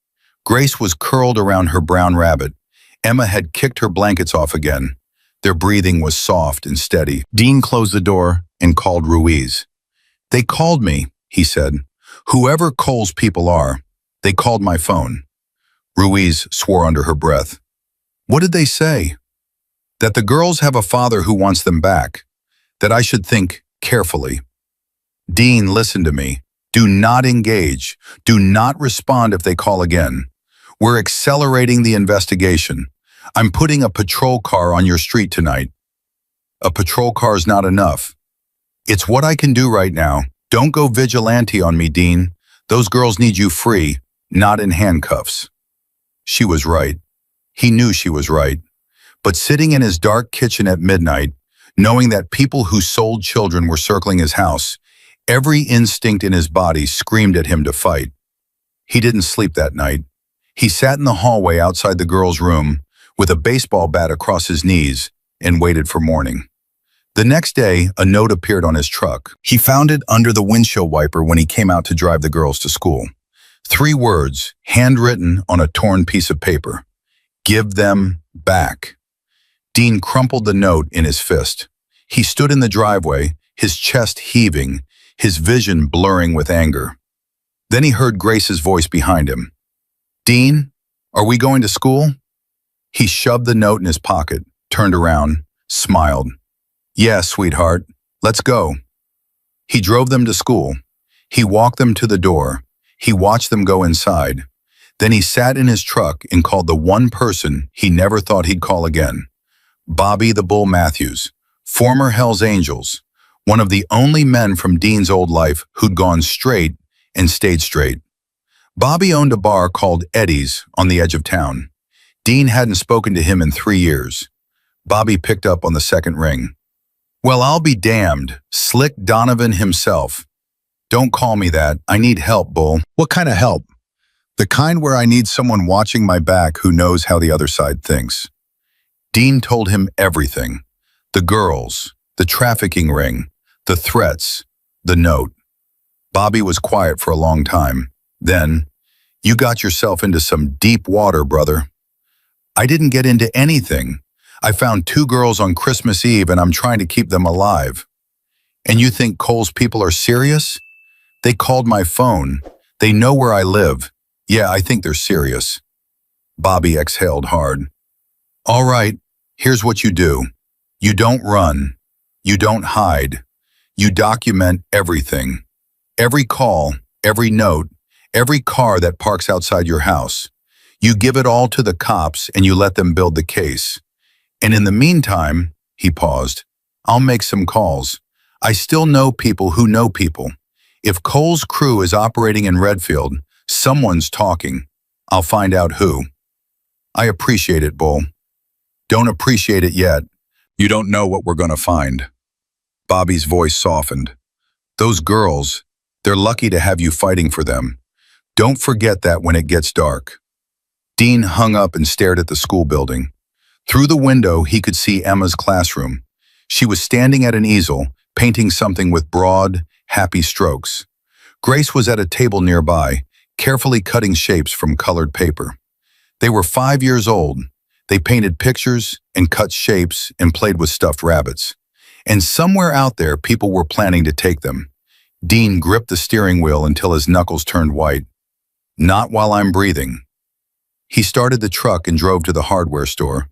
Grace was curled around her brown rabbit. Emma had kicked her blankets off again. Their breathing was soft and steady. Dean closed the door and called Ruiz. They called me, he said. Whoever Cole's people are, they called my phone. Ruiz swore under her breath. What did they say? That the girls have a father who wants them back. That I should think carefully. Dean, listen to me. Do not engage. Do not respond if they call again. We're accelerating the investigation. I'm putting a patrol car on your street tonight. A patrol car's not enough. It's what I can do right now. Don't go vigilante on me, Dean. Those girls need you free, not in handcuffs. She was right. He knew she was right. But sitting in his dark kitchen at midnight, knowing that people who sold children were circling his house, every instinct in his body screamed at him to fight. He didn't sleep that night. He sat in the hallway outside the girl's room with a baseball bat across his knees and waited for morning. The next day, a note appeared on his truck. He found it under the windshield wiper when he came out to drive the girls to school. 3 words, handwritten on a torn piece of paper. Give them back. Dean crumpled the note in his fist. He stood in the driveway, his chest heaving, his vision blurring with anger. Then he heard Grace's voice behind him. Dean, are we going to school? He shoved the note in his pocket, turned around, smiled. Yeah, sweetheart, let's go. He drove them to school. He walked them to the door. He watched them go inside. Then he sat in his truck and called the one person he never thought he'd call again. Bobby the Bull Matthews, former Hell's Angels, one of the only men from Dean's old life who'd gone straight and stayed straight. Bobby owned a bar called Eddie's on the edge of town. Dean hadn't spoken to him in 3 years. Bobby picked up on the second ring. Well, I'll be damned. Slick Donovan himself. Don't call me that. I need help, Bull. What kind of help? The kind where I need someone watching my back who knows how the other side thinks. Dean told him everything. The girls, the trafficking ring, the threats, the note. Bobby was quiet for a long time. Then, you got yourself into some deep water, brother. I didn't get into anything. I found 2 girls on Christmas Eve and I'm trying to keep them alive. And you think Cole's people are serious? They called my phone. They know where I live. Yeah, I think they're serious. Bobby exhaled hard. All right, here's what you do. You don't run. You don't hide. You document everything. Every call, every note, every car that parks outside your house. You give it all to the cops and you let them build the case. And in the meantime, he paused, I'll make some calls. I still know people who know people. If Cole's crew is operating in Redfield, someone's talking. I'll find out who. I appreciate it, Bull. Don't appreciate it yet. You don't know what we're going to find. Bobby's voice softened. Those girls, they're lucky to have you fighting for them. Don't forget that when it gets dark. Dean hung up and stared at the school building. Through the window, he could see Emma's classroom. She was standing at an easel, painting something with broad, happy strokes. Grace was at a table nearby, carefully cutting shapes from colored paper. They were 5 years old. They painted pictures and cut shapes and played with stuffed rabbits. And somewhere out there, people were planning to take them. Dean gripped the steering wheel until his knuckles turned white. Not while I'm breathing. He started the truck and drove to the hardware store.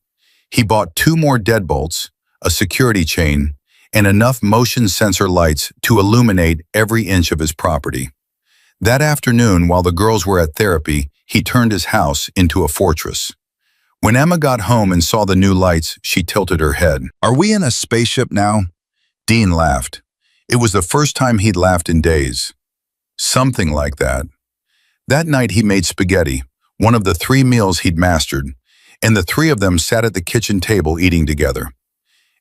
He bought 2 more deadbolts, a security chain, and enough motion sensor lights to illuminate every inch of his property. That afternoon, while the girls were at therapy, he turned his house into a fortress. When Emma got home and saw the new lights, she tilted her head. "Are we in a spaceship now?" Dean laughed. It was the first time he'd laughed in days. Something like that. That night he made spaghetti, one of the 3 meals he'd mastered, and the 3 of them sat at the kitchen table eating together.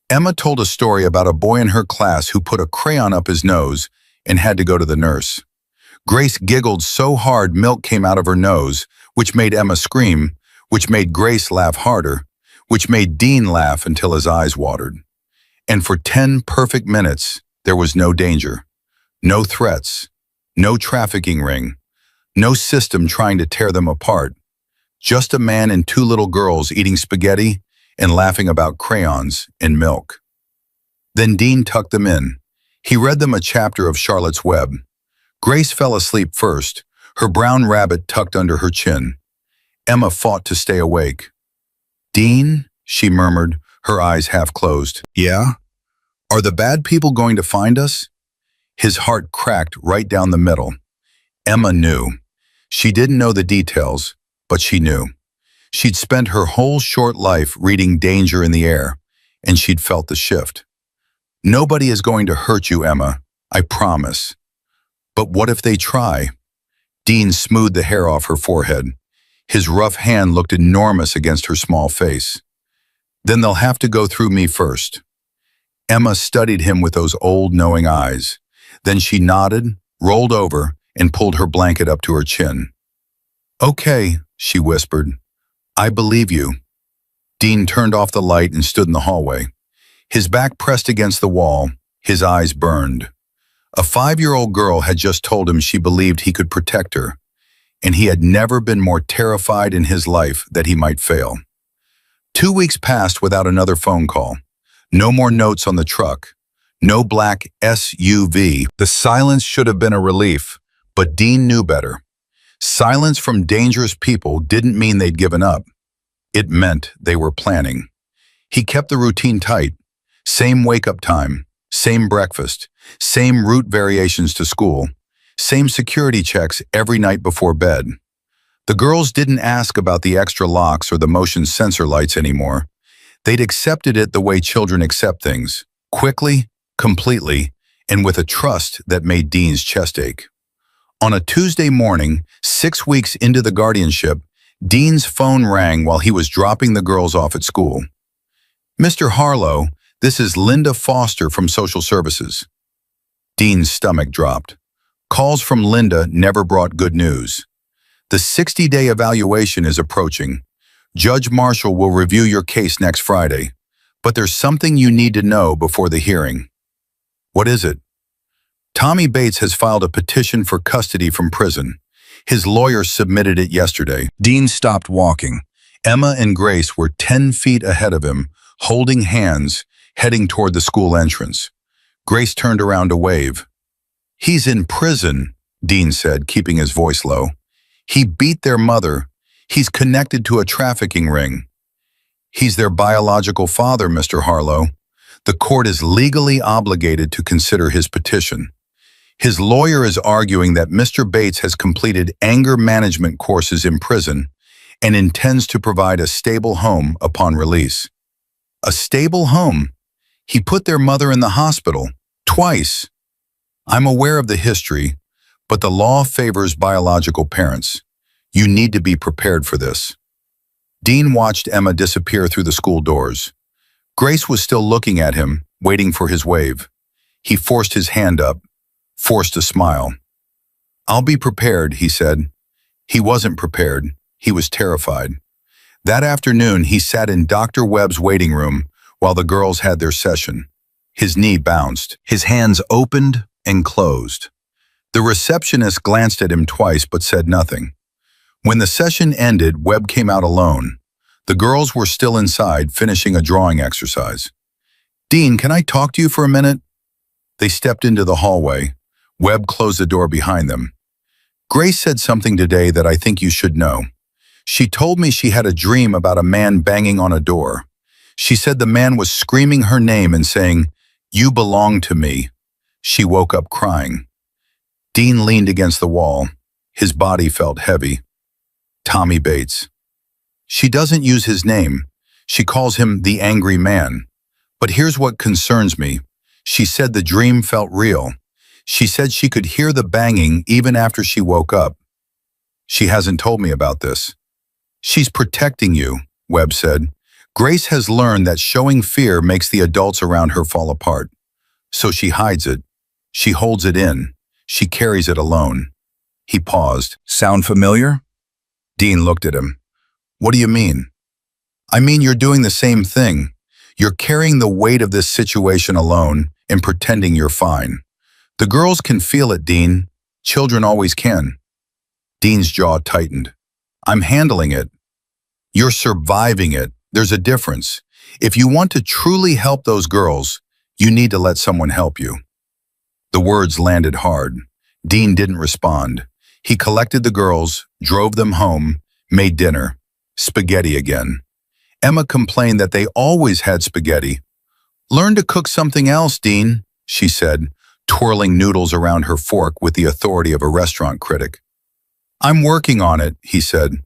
Emma told a story about a boy in her class who put a crayon up his nose and had to go to the nurse. Grace giggled so hard milk came out of her nose, which made Emma scream, which made Grace laugh harder, which made Dean laugh until his eyes watered. And for 10 perfect minutes, there was no danger, no threats, no trafficking ring, no system trying to tear them apart. Just a man and 2 little girls eating spaghetti and laughing about crayons and milk. Then Dean tucked them in. He read them a chapter of Charlotte's Web. Grace fell asleep first, her brown rabbit tucked under her chin. Emma fought to stay awake. "Dean," she murmured, her eyes half closed. "Yeah? Are the bad people going to find us?" His heart cracked right down the middle. Emma knew. She didn't know the details, but she knew. She'd spent her whole short life reading Danger in the Air, and she'd felt the shift. "Nobody is going to hurt you, Emma, I promise." "But what if they try?" Dean smoothed the hair off her forehead. His rough hand looked enormous against her small face. "Then they'll have to go through me first." Emma studied him with those old, knowing eyes. Then she nodded, rolled over, and pulled her blanket up to her chin. "Okay," she whispered. "I believe you." Dean turned off the light and stood in the hallway. His back pressed against the wall, his eyes burned. A 5-year-old girl had just told him she believed he could protect her, and he had never been more terrified in his life that he might fail. 2 weeks passed without another phone call. No more notes on the truck. No black SUV. The silence should have been a relief, but Dean knew better. Silence from dangerous people didn't mean they'd given up. It meant they were planning. He kept the routine tight. Same wake-up time, same breakfast, same route variations to school, same security checks every night before bed. The girls didn't ask about the extra locks or the motion sensor lights anymore. They'd accepted it the way children accept things, quickly, completely, and with a trust that made Dean's chest ache. On a Tuesday morning, 6 weeks into the guardianship, Dean's phone rang while he was dropping the girls off at school. "Mr. Harlow, this is Linda Foster from Social Services." Dean's stomach dropped. Calls from Linda never brought good news. "The 60-day evaluation is approaching. Judge Marshall will review your case next Friday, but there's something you need to know before the hearing." "What is it?" "Tommy Bates has filed a petition for custody from prison. His lawyer submitted it yesterday." Dean stopped walking. Emma and Grace were 10 feet ahead of him, holding hands, heading toward the school entrance. Grace turned around to wave. "He's in prison," Dean said, keeping his voice low. "He beat their mother. He's connected to a trafficking ring." "He's their biological father, Mr. Harlow. The court is legally obligated to consider his petition. His lawyer is arguing that Mr. Bates has completed anger management courses in prison and intends to provide a stable home upon release." "A stable home? He put their mother in the hospital, twice." "I'm aware of the history, but the law favors biological parents. You need to be prepared for this." Dean watched Emma disappear through the school doors. Grace was still looking at him, waiting for his wave. He forced his hand up, forced a smile. "I'll be prepared," he said. He wasn't prepared. He was terrified. That afternoon, he sat in Dr. Webb's waiting room while the girls had their session. His knee bounced. His hands opened and closed. The receptionist glanced at him twice but said nothing. When the session ended, Webb came out alone. The girls were still inside, finishing a drawing exercise. "Dean, can I talk to you for a minute?" They stepped into the hallway. Webb closed the door behind them. "Grace said something today that I think you should know. She told me she had a dream about a man banging on a door. She said the man was screaming her name and saying, 'You belong to me.' She woke up crying." Dean leaned against the wall. His body felt heavy. Tommy Bates. "She doesn't use his name. She calls him the angry man. But here's what concerns me. She said the dream felt real. She said she could hear the banging even after she woke up. She hasn't told me about this." "She's protecting you," Webb said. "Grace has learned that showing fear makes the adults around her fall apart. So she hides it. She holds it in. She carries it alone." He paused. "Sound familiar?" Dean looked at him. "What do you mean?" "I mean you're doing the same thing. You're carrying the weight of this situation alone and pretending you're fine. The girls can feel it, Dean. Children always can." Dean's jaw tightened. "I'm handling it. You're surviving it. There's a difference. If you want to truly help those girls, you need to let someone help you." The words landed hard. Dean didn't respond. He collected the girls, drove them home, made dinner. Spaghetti again. Emma complained that they always had spaghetti. "Learn to cook something else, Dean," she said, twirling noodles around her fork with the authority of a restaurant critic. "I'm working on it," he said.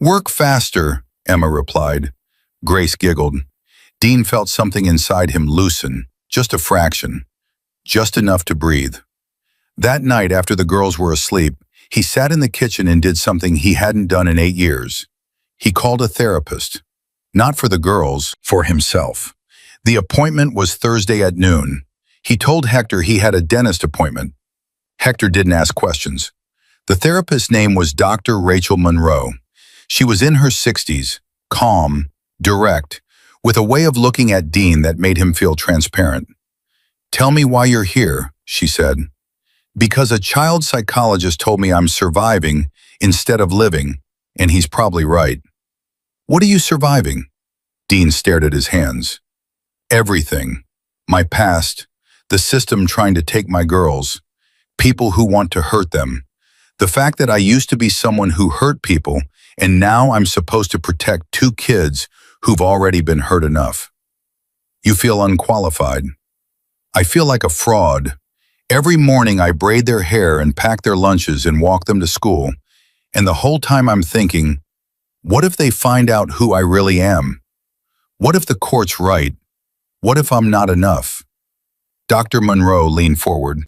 "Work faster," Emma replied. Grace giggled. Dean felt something inside him loosen, just a fraction, just enough to breathe. That night, after the girls were asleep, he sat in the kitchen and did something he hadn't done in 8 years. He called a therapist. Not for the girls, for himself. The appointment was Thursday at noon. He told Hector he had a dentist appointment. Hector didn't ask questions. The therapist's name was Dr. Rachel Monroe. She was in her 60s, calm, direct, with a way of looking at Dean that made him feel transparent. "Tell me why you're here," she said. "Because a child psychologist told me I'm surviving instead of living, and he's probably right." "What are you surviving?" Dean stared at his hands. "Everything. My past, the system trying to take my girls, people who want to hurt them. The fact that I used to be someone who hurt people, and now I'm supposed to protect 2 kids who've already been hurt enough." "You feel unqualified." "I feel like a fraud. Every morning I braid their hair and pack their lunches and walk them to school, and the whole time I'm thinking, what if they find out who I really am? What if the court's right? What if I'm not enough?" Dr. Monroe leaned forward.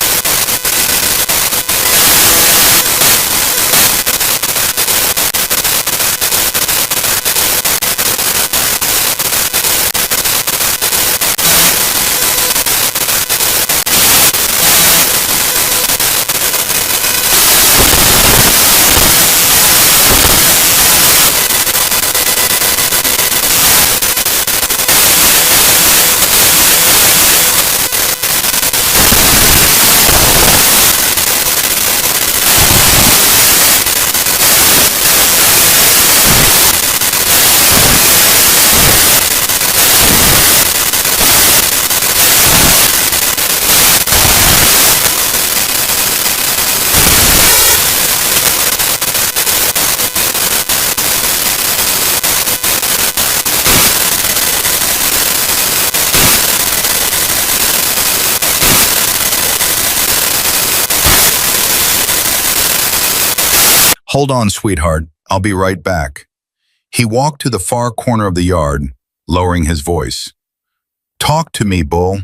"Hold on, sweetheart. I'll be right back." He walked to the far corner of the yard, lowering his voice. "Talk to me, Bull.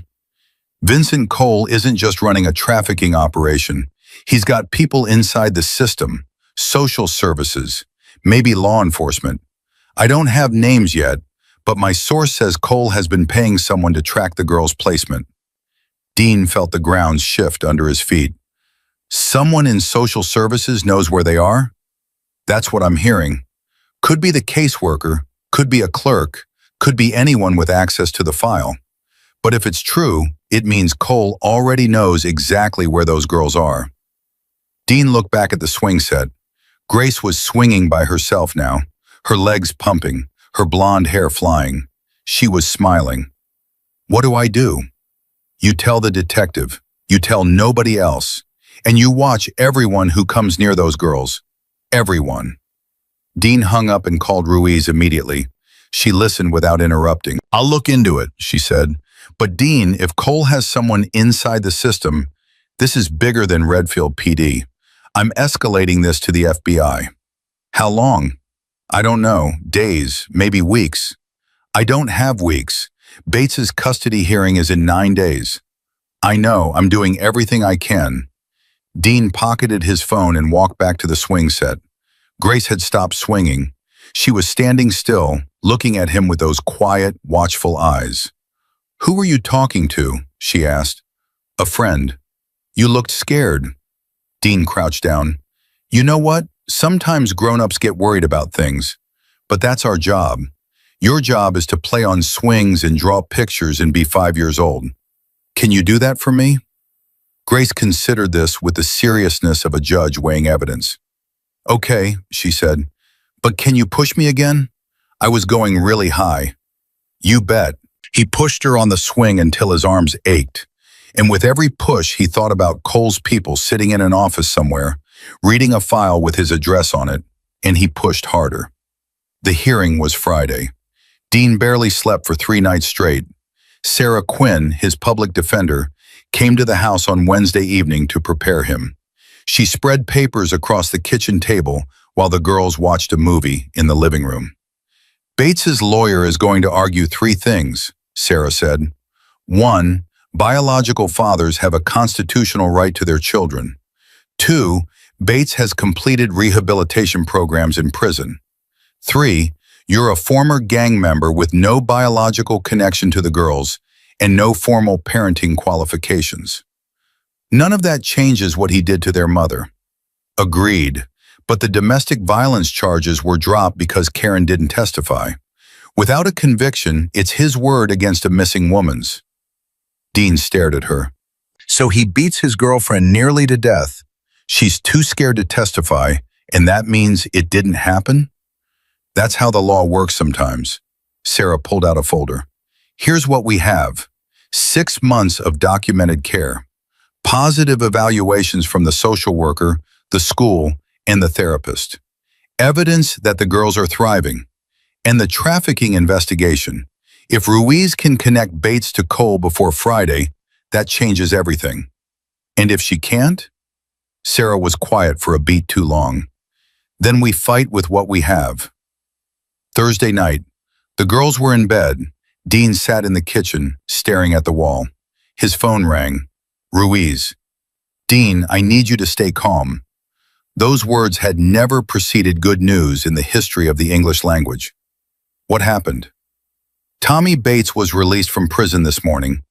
Vincent Cole isn't just running a trafficking operation. He's got people inside the system, social services, maybe law enforcement. I don't have names yet, but my source says Cole has been paying someone to track the girl's placement." Dean felt the ground shift under his feet. Someone in social services knows where they are? That's what I'm hearing. Could be the caseworker, could be a clerk, could be anyone with access to the file. But if it's true, it means Cole already knows exactly where those girls are. Dean looked back at the swing set. Grace was swinging by herself now, her legs pumping, her blonde hair flying. She was smiling. What do I do? You tell the detective. You tell nobody else. And you watch everyone who comes near those girls. Everyone. Dean hung up and called Ruiz immediately. She listened without interrupting. I'll look into it, she said. But Dean, if Cole has someone inside the system, this is bigger than Redfield PD. I'm escalating this to the FBI. How long? I don't know. Days, maybe weeks. I don't have weeks. Bates's custody hearing is in 9 days. I know, I'm doing everything I can. Dean pocketed his phone and walked back to the swing set. Grace had stopped swinging. She was standing still, looking at him with those quiet, watchful eyes. Who were you talking to? She asked. A friend. You looked scared. Dean crouched down. You know what? Sometimes grown-ups get worried about things. But that's our job. Your job is to play on swings and draw pictures and be 5 years old. Can you do that for me? Grace considered this with the seriousness of a judge weighing evidence. Okay, she said. But can you push me again? I was going really high. You bet. He pushed her on the swing until his arms ached. And with every push, he thought about Cole's people sitting in an office somewhere, reading a file with his address on it, and he pushed harder. The hearing was Friday. Dean barely slept for 3 nights straight. Sarah Quinn, his public defender, came to the house on Wednesday evening to prepare him. She spread papers across the kitchen table while the girls watched a movie in the living room. Bates's lawyer is going to argue 3 things, Sarah said. 1, biological fathers have a constitutional right to their children. 2, Bates has completed rehabilitation programs in prison. 3, you're a former gang member with no biological connection to the girls and no formal parenting qualifications. None of that changes what he did to their mother. Agreed, but the domestic violence charges were dropped because Karen didn't testify. Without a conviction, it's his word against a missing woman's. Dean stared at her. So he beats his girlfriend nearly to death. She's too scared to testify, and that means it didn't happen? That's how the law works sometimes. Sarah pulled out a folder. Here's what we have. 6 months of documented care. Positive evaluations from the social worker, the school, and the therapist. Evidence that the girls are thriving. And the trafficking investigation. If Ruiz can connect Bates to Cole before Friday, that changes everything. And if she can't? Sarah was quiet for a beat too long. Then we fight with what we have. Thursday night. The girls were in bed. Dean sat in the kitchen, staring at the wall. His phone rang. Ruiz. Dean, I need you to stay calm. Those words had never preceded good news in the history of the English language. What happened? Tommy Bates was released from prison this morning.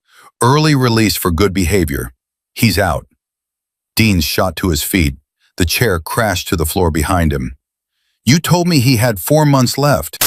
Early release for good behavior. He's out. Dean shot to his feet. The chair crashed to the floor behind him. You told me he had 4 months left.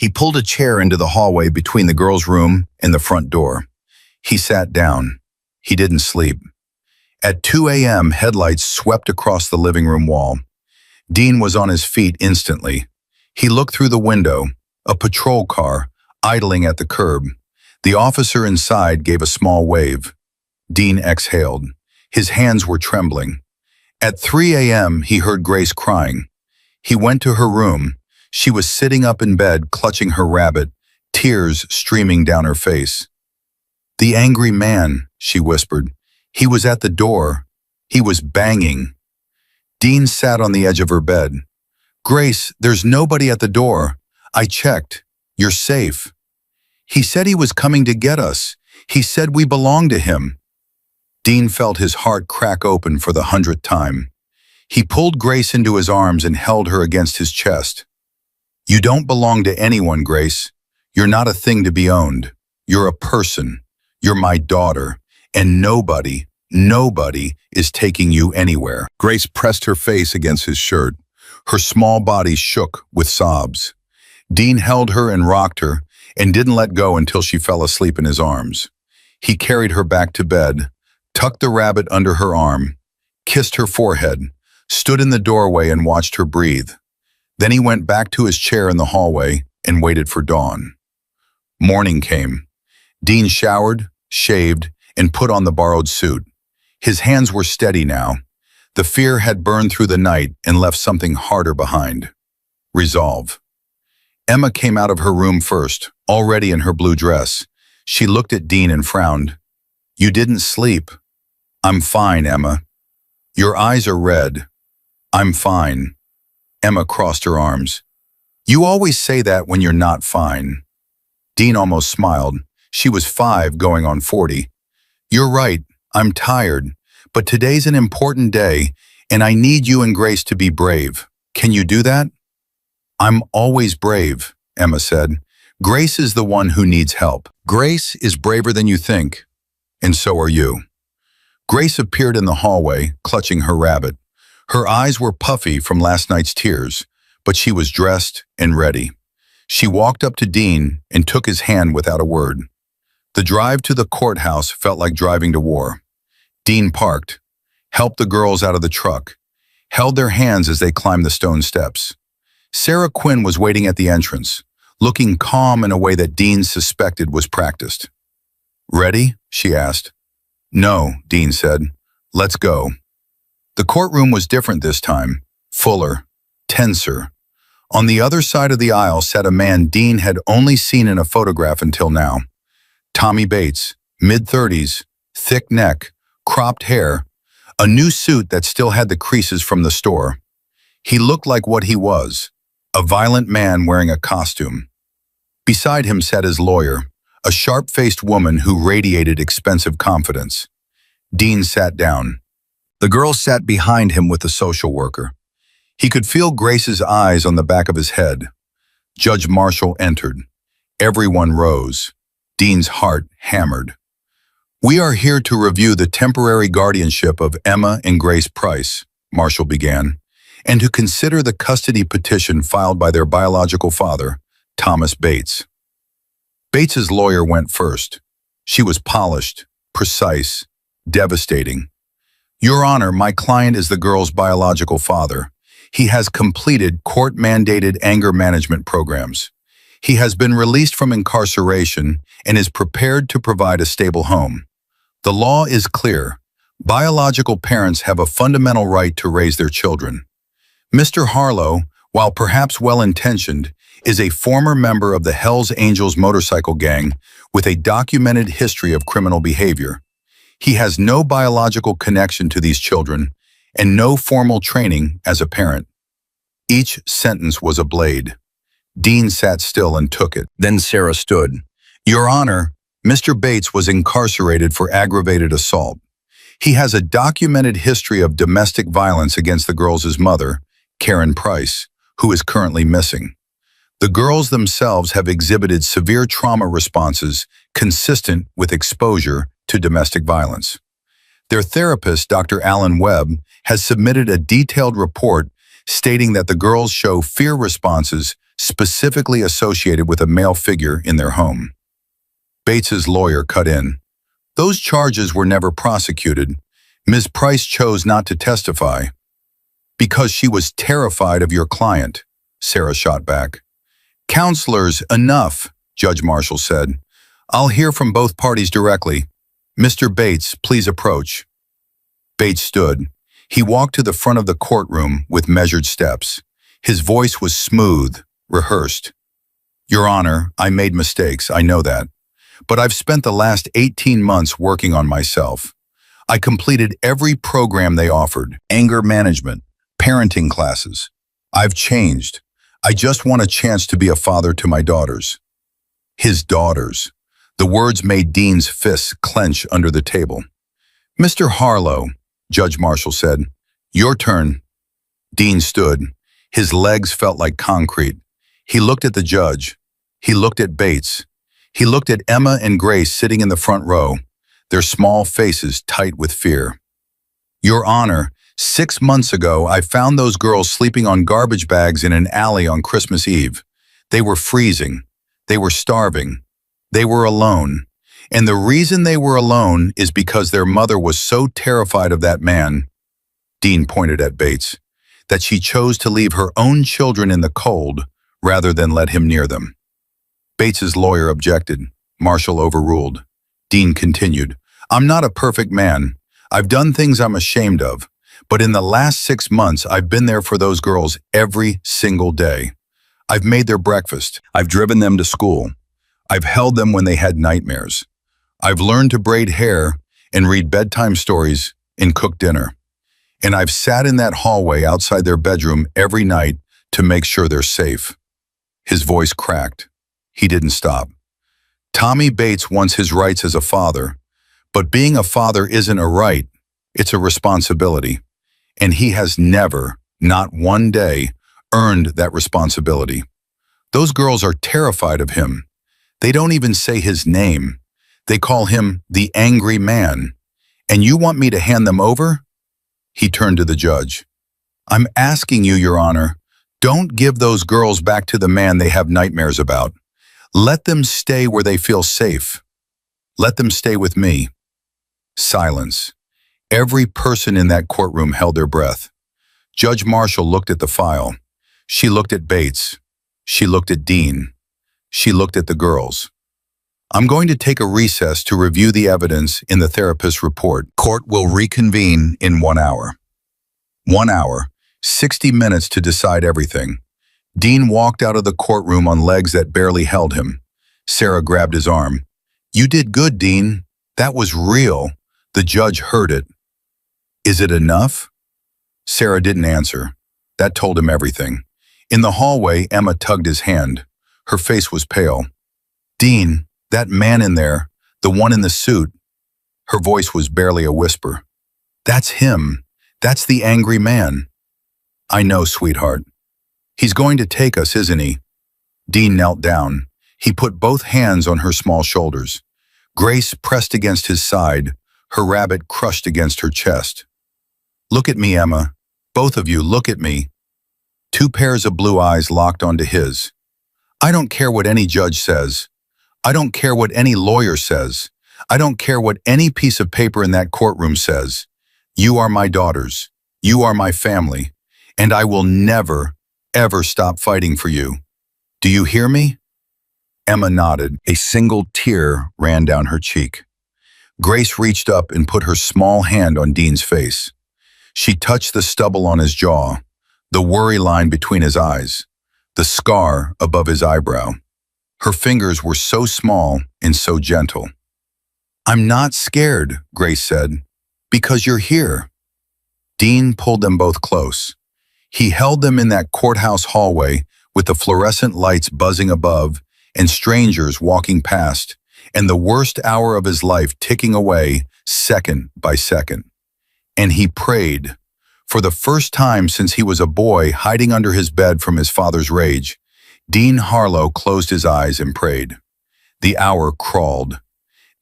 He pulled a chair into the hallway between the girls' room and the front door. He sat down. He didn't sleep. At 2 a.m., headlights swept across the living room wall. Dean was on his feet instantly. He looked through the window, a patrol car, idling at the curb. The officer inside gave a small wave. Dean exhaled. His hands were trembling. At 3 a.m., he heard Grace crying. He went to her room. She was sitting up in bed, clutching her rabbit, tears streaming down her face. "The angry man," she whispered. "He was at the door. He was banging." Dean sat on the edge of her bed. "Grace, there's nobody at the door. I checked. You're safe." "He said he was coming to get us. He said we belong to him." Dean felt his heart crack open for the 100th time. He pulled Grace into his arms and held her against his chest. "You don't belong to anyone, Grace. You're not a thing to be owned. You're a person. You're my daughter. And nobody is taking you anywhere." Grace pressed her face against his shirt. Her small body shook with sobs. Dean held her and rocked her and didn't let go until she fell asleep in his arms. He carried her back to bed, tucked the rabbit under her arm, kissed her forehead, stood in the doorway and watched her breathe. Then he went back to his chair in the hallway and waited for dawn. Morning came. Dean showered, shaved, and put on the borrowed suit. His hands were steady now. The fear had burned through the night and left something harder behind. Resolve. Emma came out of her room first, already in her blue dress. She looked at Dean and frowned. "You didn't sleep." "I'm fine, Emma." "Your eyes are red." "I'm fine." Emma crossed her arms. "You always say that when you're not fine." Dean almost smiled. She was 5 going on 40. "You're right. I'm tired. But today's an important day, and I need you and Grace to be brave. Can you do that?" "I'm always brave," Emma said. "Grace is the one who needs help. Grace is braver than you think, and so are you." Grace appeared in the hallway, clutching her rabbit. Her eyes were puffy from last night's tears, but she was dressed and ready. She walked up to Dean and took his hand without a word. The drive to the courthouse felt like driving to war. Dean parked, helped the girls out of the truck, held their hands as they climbed the stone steps. Sarah Quinn was waiting at the entrance, looking calm in a way that Dean suspected was practiced. "Ready?" she asked. "No," Dean said. "Let's go." The courtroom was different this time, fuller, tenser. On the other side of the aisle sat a man Dean had only seen in a photograph until now. Tommy Bates, mid-30s, thick neck, cropped hair, a new suit that still had the creases from the store. He looked like what he was, a violent man wearing a costume. Beside him sat his lawyer, a sharp-faced woman who radiated expensive confidence. Dean sat down. The girl sat behind him with the social worker. He could feel Grace's eyes on the back of his head. Judge Marshall entered. Everyone rose. Dean's heart hammered. "We are here to review the temporary guardianship of Emma and Grace Price," Marshall began, "and to consider the custody petition filed by their biological father, Thomas Bates." Bates's lawyer went first. She was polished, precise, devastating. "Your Honor, my client is the girl's biological father. He has completed court-mandated anger management programs. He has been released from incarceration and is prepared to provide a stable home. The law is clear. Biological parents have a fundamental right to raise their children. Mr. Harlow, while perhaps well-intentioned, is a former member of the Hells Angels motorcycle gang with a documented history of criminal behavior. He has no biological connection to these children and no formal training as a parent." Each sentence was a blade. Dean sat still and took it. Then Sarah stood. "Your Honor, Mr. Bates was incarcerated for aggravated assault. He has a documented history of domestic violence against the girls' mother, Karen Price, who is currently missing. The girls themselves have exhibited severe trauma responses consistent with exposure to domestic violence. Their therapist, Dr. Alan Webb, has submitted a detailed report stating that the girls show fear responses specifically associated with a male figure in their home. Bates's lawyer cut in. Those charges were never prosecuted. Ms. Price chose not to testify because she was terrified of your client, Sarah shot back. Counselors, enough, Judge Marshall said. I'll hear from both parties directly. Mr. Bates, please approach. Bates stood. He walked to the front of the courtroom with measured steps. His voice was smooth, rehearsed. Your Honor, I made mistakes, I know that. But I've spent the last 18 months working on myself. I completed every program they offered, anger management, parenting classes. I've changed. I just want a chance to be a father to my daughters. His daughters. The words made Dean's fists clench under the table. Mr. Harlow, Judge Marshall said, your turn. Dean stood. His legs felt like concrete. He looked at the judge. He looked at Bates. He looked at Emma and Grace sitting in the front row, their small faces tight with fear. Your Honor, 6 months ago, I found those girls sleeping on garbage bags in an alley on Christmas Eve. They were freezing. They were starving. They were alone. And the reason they were alone is because their mother was so terrified of that man, Dean pointed at Bates, that she chose to leave her own children in the cold rather than let him near them. Bates's lawyer objected. Marshall overruled. Dean continued, I'm not a perfect man. I've done things I'm ashamed of. But in the last 6 months, I've been there for those girls every single day. I've made their breakfast. I've driven them to school. I've held them when they had nightmares. I've learned to braid hair and read bedtime stories and cook dinner. And I've sat in that hallway outside their bedroom every night to make sure they're safe. His voice cracked. He didn't stop. Tommy Bates wants his rights as a father, but being a father isn't a right, it's a responsibility. And he has never, not one day, earned that responsibility. Those girls are terrified of him. They don't even say his name. They call him the angry man. And you want me to hand them over? He turned to the judge. I'm asking you, Your Honor, don't give those girls back to the man they have nightmares about. Let them stay where they feel safe. Let them stay with me. Silence. Every person in that courtroom held their breath. Judge Marshall looked at the file. She looked at Bates. She looked at Dean. She looked at the girls. I'm going to take a recess to review the evidence in the therapist's report. Court will reconvene in 1 hour. 1 hour, 60 minutes to decide everything. Dean walked out of the courtroom on legs that barely held him. Sarah grabbed his arm. You did good, Dean. That was real. The judge heard it. Is it enough? Sarah didn't answer. That told him everything. In the hallway, Emma tugged his hand. Her face was pale. Dean, that man in there, the one in the suit. Her voice was barely a whisper. That's him. That's the angry man. I know, sweetheart. He's going to take us, isn't he? Dean knelt down. He put both hands on her small shoulders. Grace pressed against his side, her rabbit crushed against her chest. Look at me, Emma. Both of you, look at me. 2 pairs of blue eyes locked onto his. I don't care what any judge says. I don't care what any lawyer says. I don't care what any piece of paper in that courtroom says. You are my daughters. You are my family. And I will never, ever stop fighting for you. Do you hear me? Emma nodded. A single tear ran down her cheek. Grace reached up and put her small hand on Dean's face. She touched the stubble on his jaw, the worry line between his eyes, the scar above his eyebrow. Her fingers were so small and so gentle. I'm not scared, Grace said, because you're here. Dean pulled them both close. He held them in that courthouse hallway with the fluorescent lights buzzing above and strangers walking past, and the worst hour of his life ticking away second by second. And he prayed. For the first time since he was a boy hiding under his bed from his father's rage, Dean Harlow closed his eyes and prayed. The hour crawled.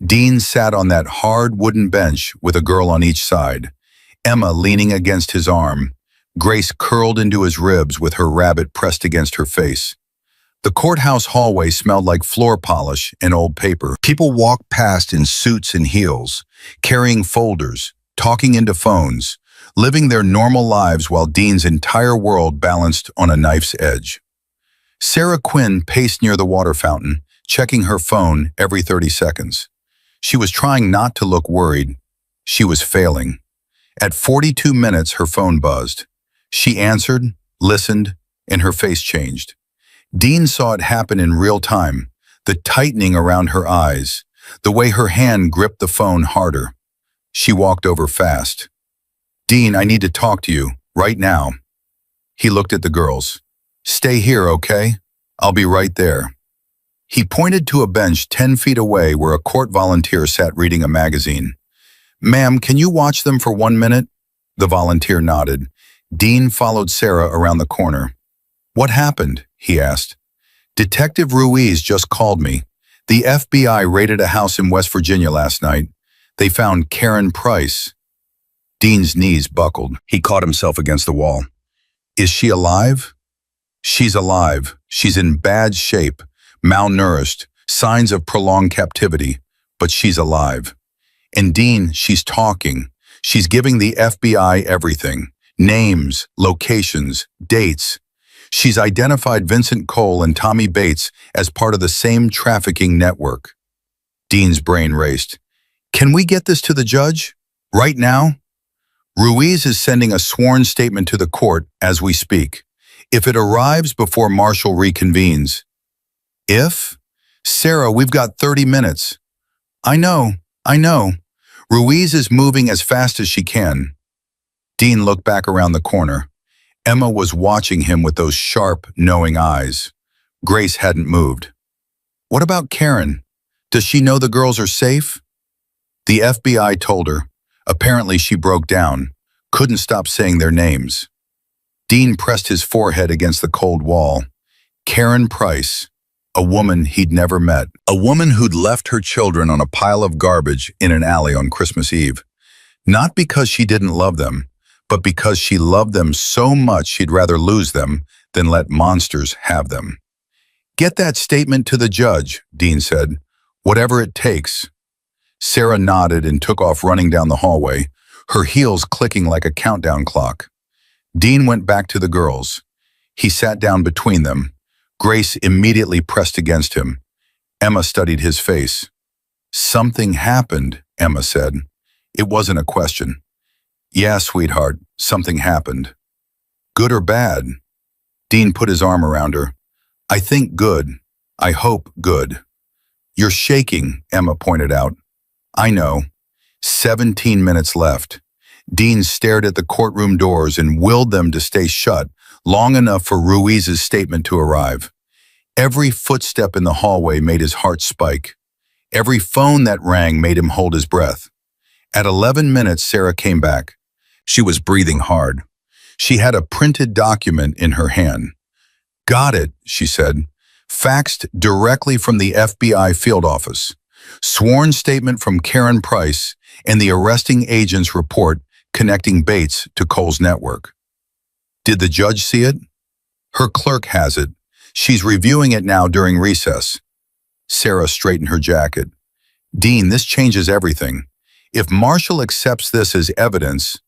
Dean sat on that hard wooden bench with a girl on each side, Emma leaning against his arm, Grace curled into his ribs with her rabbit pressed against her face. The courthouse hallway smelled like floor polish and old paper. People walked past in suits and heels, carrying folders, talking into phones, living their normal lives while Dean's entire world balanced on a knife's edge. Sarah Quinn paced near the water fountain, checking her phone every 30 seconds. She was trying not to look worried. She was failing. At 42 minutes, her phone buzzed. She answered, listened, and her face changed. Dean saw it happen in real time, the tightening around her eyes, the way her hand gripped the phone harder. She walked over fast. "Dean, I need to talk to you, right now." He looked at the girls. "Stay here, okay? I'll be right there." He pointed to a bench 10 feet away where a court volunteer sat reading a magazine. "Ma'am, can you watch them for 1 minute?" The volunteer nodded. Dean followed Sarah around the corner. "What happened?" he asked. "Detective Ruiz just called me. The FBI raided a house in West Virginia last night. They found Karen Price." Dean's knees buckled. He caught himself against the wall. "Is she alive?" "She's alive. She's in bad shape, malnourished, signs of prolonged captivity, but she's alive. And Dean, she's talking. She's giving the FBI everything. Names, locations, dates. She's identified Vincent Cole and Tommy Bates as part of the same trafficking network." Dean's brain raced. "Can we get this to the judge? Right now?" "Ruiz is sending a sworn statement to the court as we speak. If it arrives before Marshall reconvenes." "If?" "Sarah, we've got 30 minutes. I know. Ruiz is moving as fast as she can." Dean looked back around the corner. Emma was watching him with those sharp, knowing eyes. Grace hadn't moved. "What about Karen? Does she know the girls are safe?" The FBI told her. Apparently she broke down, couldn't stop saying their names. Dean pressed his forehead against the cold wall. Karen Price, a woman he'd never met. A woman who'd left her children on a pile of garbage in an alley on Christmas Eve. Not because she didn't love them, but because she loved them so much she'd rather lose them than let monsters have them. "Get that statement to the judge," Dean said. "Whatever it takes." Sarah nodded and took off running down the hallway, her heels clicking like a countdown clock. Dean went back to the girls. He sat down between them. Grace immediately pressed against him. Emma studied his face. "Something happened," Emma said. It wasn't a question. "Yeah, sweetheart, something happened." "Good or bad?" Dean put his arm around her. "I think good. I hope good." "You're shaking," Emma pointed out. "I know." 17 minutes left. Dean stared at the courtroom doors and willed them to stay shut long enough for Ruiz's statement to arrive. Every footstep in the hallway made his heart spike. Every phone that rang made him hold his breath. At 11 minutes, Sarah came back. She was breathing hard. She had a printed document in her hand. "Got it," she said. "Faxed directly from the FBI field office. Sworn statement from Karen Price and the arresting agent's report connecting Bates to Cole's network." "Did the judge see it?" "Her clerk has it. She's reviewing it now during recess." Sarah straightened her jacket. "Dean, this changes everything. If Marshall accepts this as evidence..."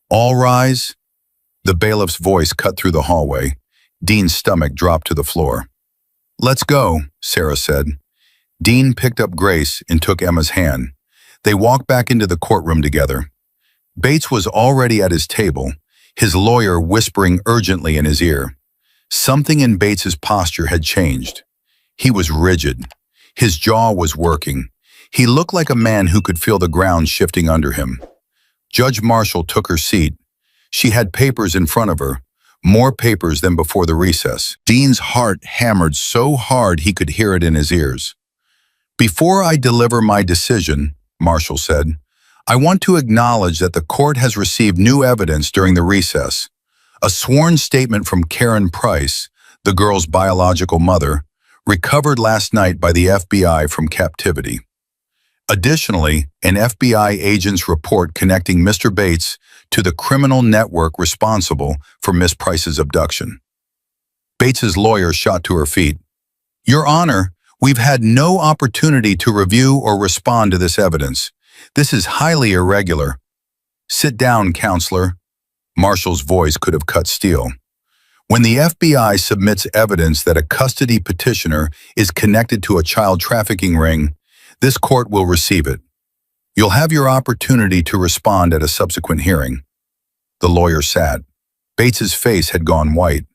"All rise." The bailiff's voice cut through the hallway. Dean's stomach dropped to the floor. "Let's go," Sarah said. Dean picked up Grace and took Emma's hand. They walked back into the courtroom together. Bates was already at his table, his lawyer whispering urgently in his ear. Something in Bates's posture had changed. He was rigid. His jaw was working. He looked like a man who could feel the ground shifting under him. Judge Marshall took her seat. She had papers in front of her, more papers than before the recess. Dean's heart hammered so hard he could hear it in his ears. "Before I deliver my decision," Marshall said, "I want to acknowledge that the court has received new evidence during the recess. A sworn statement from Karen Price, the girl's biological mother, recovered last night by the FBI from captivity. Additionally, an FBI agent's report connecting Mr. Bates to the criminal network responsible for Miss Price's abduction." Bates's lawyer shot to her feet. Your Honor, we've had no opportunity to review or respond to this evidence. This is highly irregular. Sit down, counselor. Marshall's voice could have cut steel. When the FBI submits evidence that a custody petitioner is connected to a child trafficking ring, this court will receive it. You'll have your opportunity to respond at a subsequent hearing. The lawyer sat. Bates's face had gone white.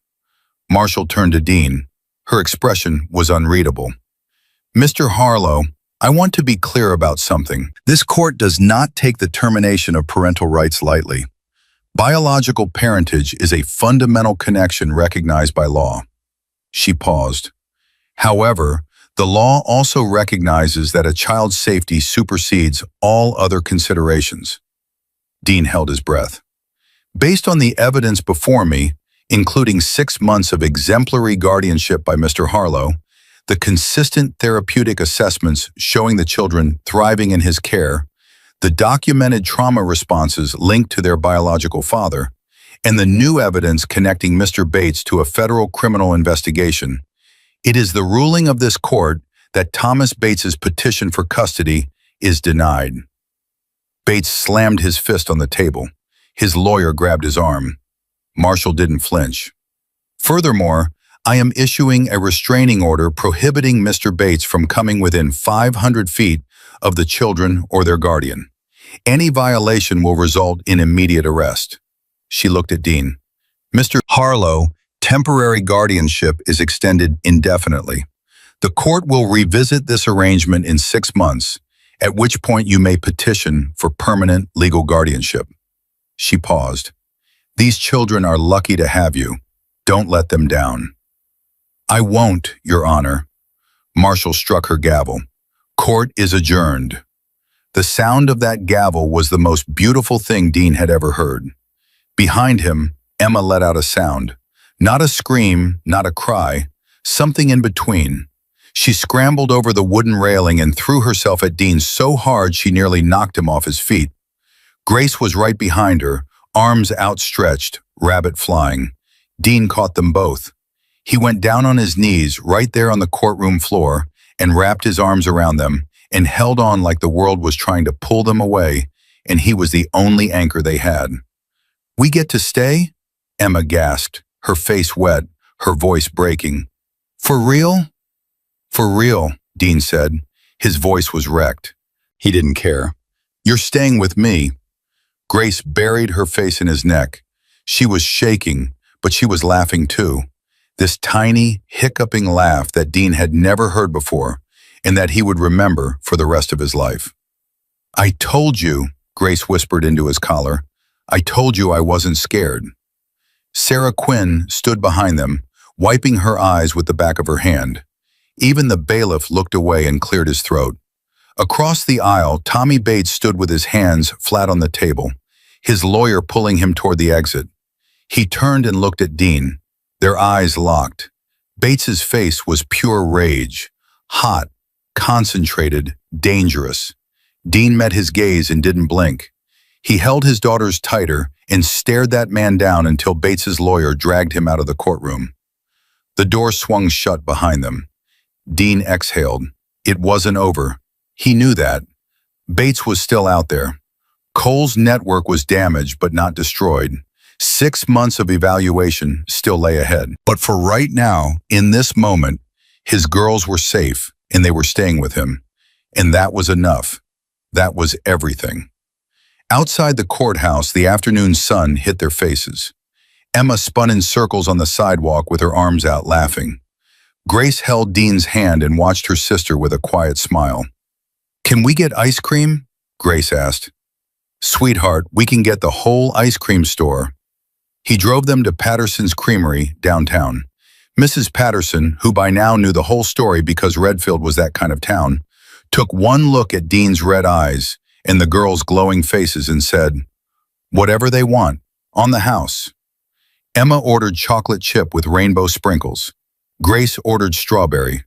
Marshall turned to Dean. Her expression was unreadable. Mr. Harlow, I want to be clear about something. This court does not take the termination of parental rights lightly. Biological parentage is a fundamental connection recognized by law. She paused. However, the law also recognizes that a child's safety supersedes all other considerations. Dean held his breath. Based on the evidence before me, including 6 months of exemplary guardianship by Mr. Harlow, the consistent therapeutic assessments showing the children thriving in his care, the documented trauma responses linked to their biological father, and the new evidence connecting Mr. Bates to a federal criminal investigation, it is the ruling of this court that Thomas Bates's petition for custody is denied. Bates slammed his fist on the table. His lawyer grabbed his arm. Marshall didn't flinch. Furthermore, I am issuing a restraining order prohibiting Mr. Bates from coming within 500 feet of the children or their guardian. Any violation will result in immediate arrest. She looked at Dean. Mr. Harlow, temporary guardianship is extended indefinitely. The court will revisit this arrangement in 6 months, at which point you may petition for permanent legal guardianship. She paused. These children are lucky to have you. Don't let them down. I won't, Your Honor. Marshall struck her gavel. Court is adjourned. The sound of that gavel was the most beautiful thing Dean had ever heard. Behind him, Emma let out a sound. Not a scream, not a cry, something in between. She scrambled over the wooden railing and threw herself at Dean so hard she nearly knocked him off his feet. Grace was right behind her, arms outstretched, rabbit flying. Dean caught them both. He went down on his knees right there on the courtroom floor and wrapped his arms around them and held on like the world was trying to pull them away, and he was the only anchor they had. We get to stay? Emma gasped, her face wet, her voice breaking. For real? For real, Dean said. His voice was wrecked. He didn't care. You're staying with me. Grace buried her face in his neck. She was shaking, but she was laughing too. This tiny, hiccuping laugh that Dean had never heard before and that he would remember for the rest of his life. I told you, Grace whispered into his collar. I told you I wasn't scared. Sarah Quinn stood behind them, wiping her eyes with the back of her hand. Even the bailiff looked away and cleared his throat. Across the aisle, Tommy Bates stood with his hands flat on the table, his lawyer pulling him toward the exit. He turned and looked at Dean. Their eyes locked. Bates's face was pure rage, hot, concentrated, dangerous. Dean met his gaze and didn't blink. He held his daughters tighter and stared that man down until Bates's lawyer dragged him out of the courtroom. The door swung shut behind them. Dean exhaled. It wasn't over. He knew that. Bates was still out there. Cole's network was damaged but not destroyed. 6 months of evaluation still lay ahead. But for right now, in this moment, his girls were safe and they were staying with him. And that was enough. That was everything. Outside the courthouse, the afternoon sun hit their faces. Emma spun in circles on the sidewalk with her arms out, laughing. Grace held Dean's hand and watched her sister with a quiet smile. Can we get ice cream? Grace asked. Sweetheart, we can get the whole ice cream store. He drove them to Patterson's Creamery downtown. Mrs. Patterson, who by now knew the whole story because Redfield was that kind of town, took one look at Dean's red eyes and the girls' glowing faces and said, whatever they want, on the house. Emma ordered chocolate chip with rainbow sprinkles. Grace ordered strawberry.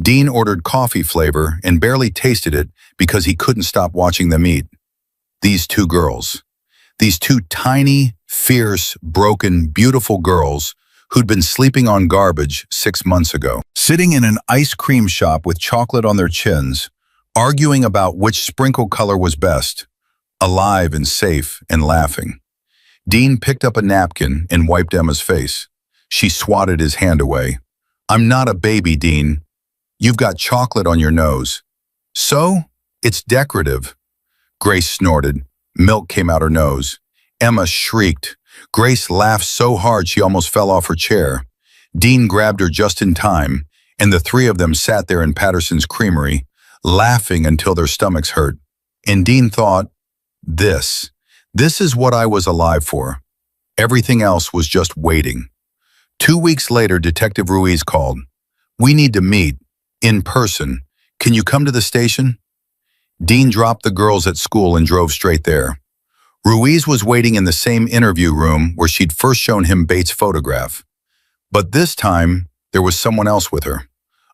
Dean ordered coffee flavor and barely tasted it because he couldn't stop watching them eat. These two girls. These two tiny, fierce, broken, beautiful girls who'd been sleeping on garbage 6 months ago, sitting in an ice cream shop with chocolate on their chins, arguing about which sprinkle color was best, alive and safe and laughing. Dean picked up a napkin and wiped Emma's face. She swatted his hand away. "I'm not a baby, Dean. You've got chocolate on your nose." "So? It's decorative." Grace snorted. Milk came out her nose. Emma shrieked. Grace laughed so hard she almost fell off her chair. Dean grabbed her just in time, and the three of them sat there in Patterson's Creamery, laughing until their stomachs hurt. And Dean thought, This is what I was alive for. Everything else was just waiting. 2 weeks later, Detective Ruiz called. "We need to meet, in person. Can you come to the station?" Dean dropped the girls at school and drove straight there. Ruiz was waiting in the same interview room where she'd first shown him Bates' photograph. But this time, there was someone else with her.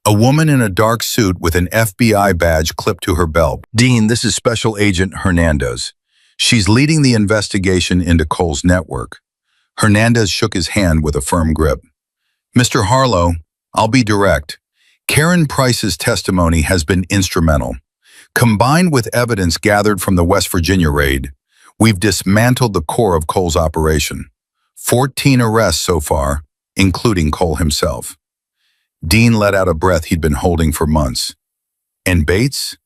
A woman in a dark suit with an FBI badge clipped to her belt. "Dean, this is Special Agent Hernandez. She's leading the investigation into Cole's network." Hernandez shook his hand with a firm grip. "Mr. Harlow, I'll be direct. Karen Price's testimony has been instrumental. Combined with evidence gathered from the West Virginia raid, we've dismantled the core of Cole's operation. 14 arrests so far, including Cole himself." Dean let out a breath he'd been holding for months. "And Bates?"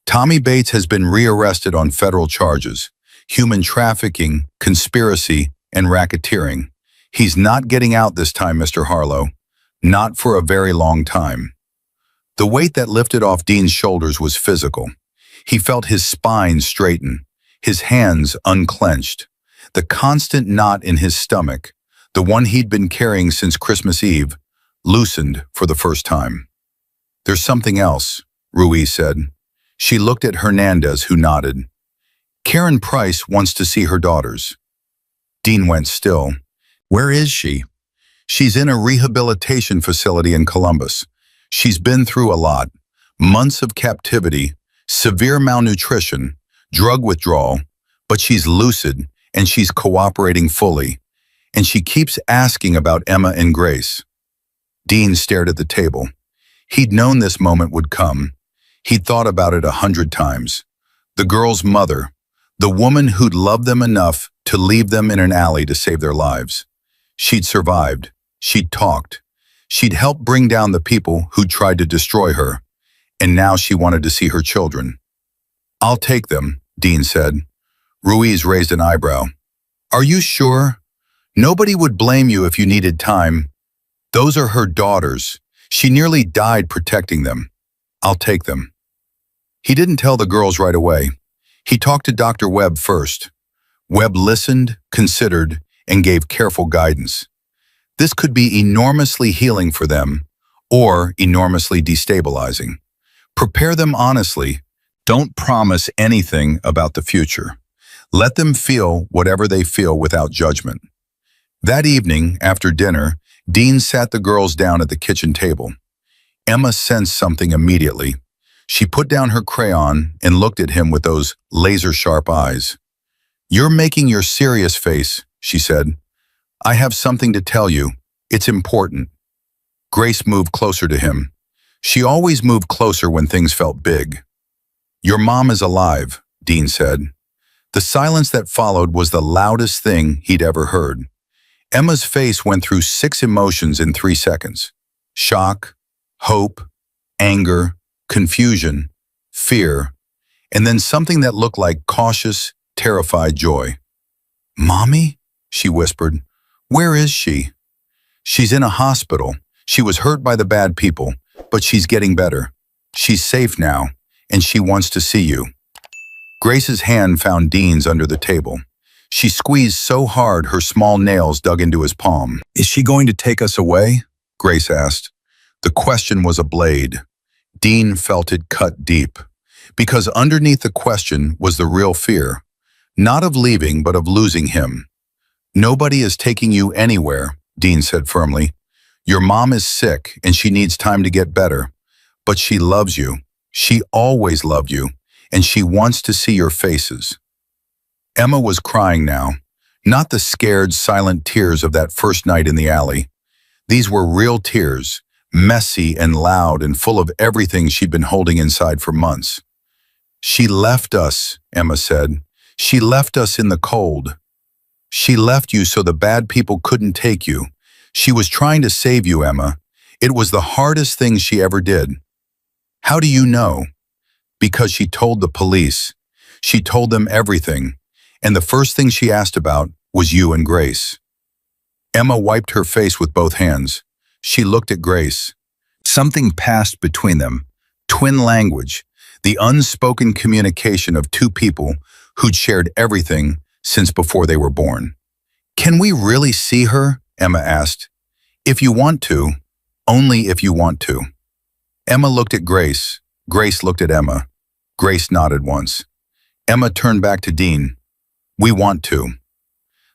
"Tommy Bates has been rearrested on federal charges: human trafficking, conspiracy, and racketeering. He's not getting out this time, Mr. Harlow. Not for a very long time." The weight that lifted off Dean's shoulders was physical. He felt his spine straighten, his hands unclenched. The constant knot in his stomach, the one he'd been carrying since Christmas Eve, loosened for the first time. "There's something else," Ruiz said. She looked at Hernandez, who nodded. "Karen Price wants to see her daughters." Dean went still. "Where is she?" "She's in a rehabilitation facility in Columbus. She's been through a lot. Months of captivity, severe malnutrition, drug withdrawal, but she's lucid and she's cooperating fully. And she keeps asking about Emma and Grace." Dean stared at the table. He'd known this moment would come. He'd thought about it 100 times. The girl's mother, the woman who'd loved them enough to leave them in an alley to save their lives. She'd survived. She'd talked. She'd helped bring down the people who'd tried to destroy her. And now she wanted to see her children. "I'll take them," Dean said. Ruiz raised an eyebrow. "Are you sure? Nobody would blame you if you needed time. Those are her daughters. She nearly died protecting them. I'll take them." He didn't tell the girls right away. He talked to Dr. Webb first. Webb listened, considered, and gave careful guidance. This could be enormously healing for them, or enormously destabilizing. Prepare them honestly. Don't promise anything about the future. Let them feel whatever they feel without judgment. That evening, after dinner, Dean sat the girls down at the kitchen table. Emma sensed something immediately. She put down her crayon and looked at him with those laser-sharp eyes. "You're making your serious face," she said. "I have something to tell you. It's important." Grace moved closer to him. She always moved closer when things felt big. "Your mom is alive," Dean said. The silence that followed was the loudest thing he'd ever heard. Emma's face went through 6 emotions in 3 seconds. Shock, hope, anger, confusion, fear, and then something that looked like cautious, terrified joy. "Mommy?" she whispered. "Where is she?" "She's in a hospital. She was hurt by the bad people, but she's getting better. She's safe now, and she wants to see you." Grace's hand found Dean's under the table. She squeezed so hard her small nails dug into his palm. "Is she going to take us away?" Grace asked. The question was a blade. Dean felt it cut deep, because underneath the question was the real fear, not of leaving but of losing him. "Nobody is taking you anywhere," Dean said firmly. "Your mom is sick and she needs time to get better, but she loves you. She always loved you, and she wants to see your faces." Emma was crying now, not the scared, silent tears of that first night in the alley, These were real tears, messy and loud and full of everything she'd been holding inside for months. "She left us," Emma said. "She left us in the cold. She left you so the bad people couldn't take you. She was trying to save you, Emma. It was the hardest thing she ever did." "How do you know?" "Because she told the police. She told them everything. And the first thing she asked about was you and Grace." Emma wiped her face with both hands. She looked at Grace. Something passed between them. Twin language. The unspoken communication of two people who'd shared everything since before they were born. "Can we really see her?" Emma asked. "If you want to. Only if you want to." Emma looked at Grace. Grace looked at Emma. Grace nodded once. Emma turned back to Dean. "We want to."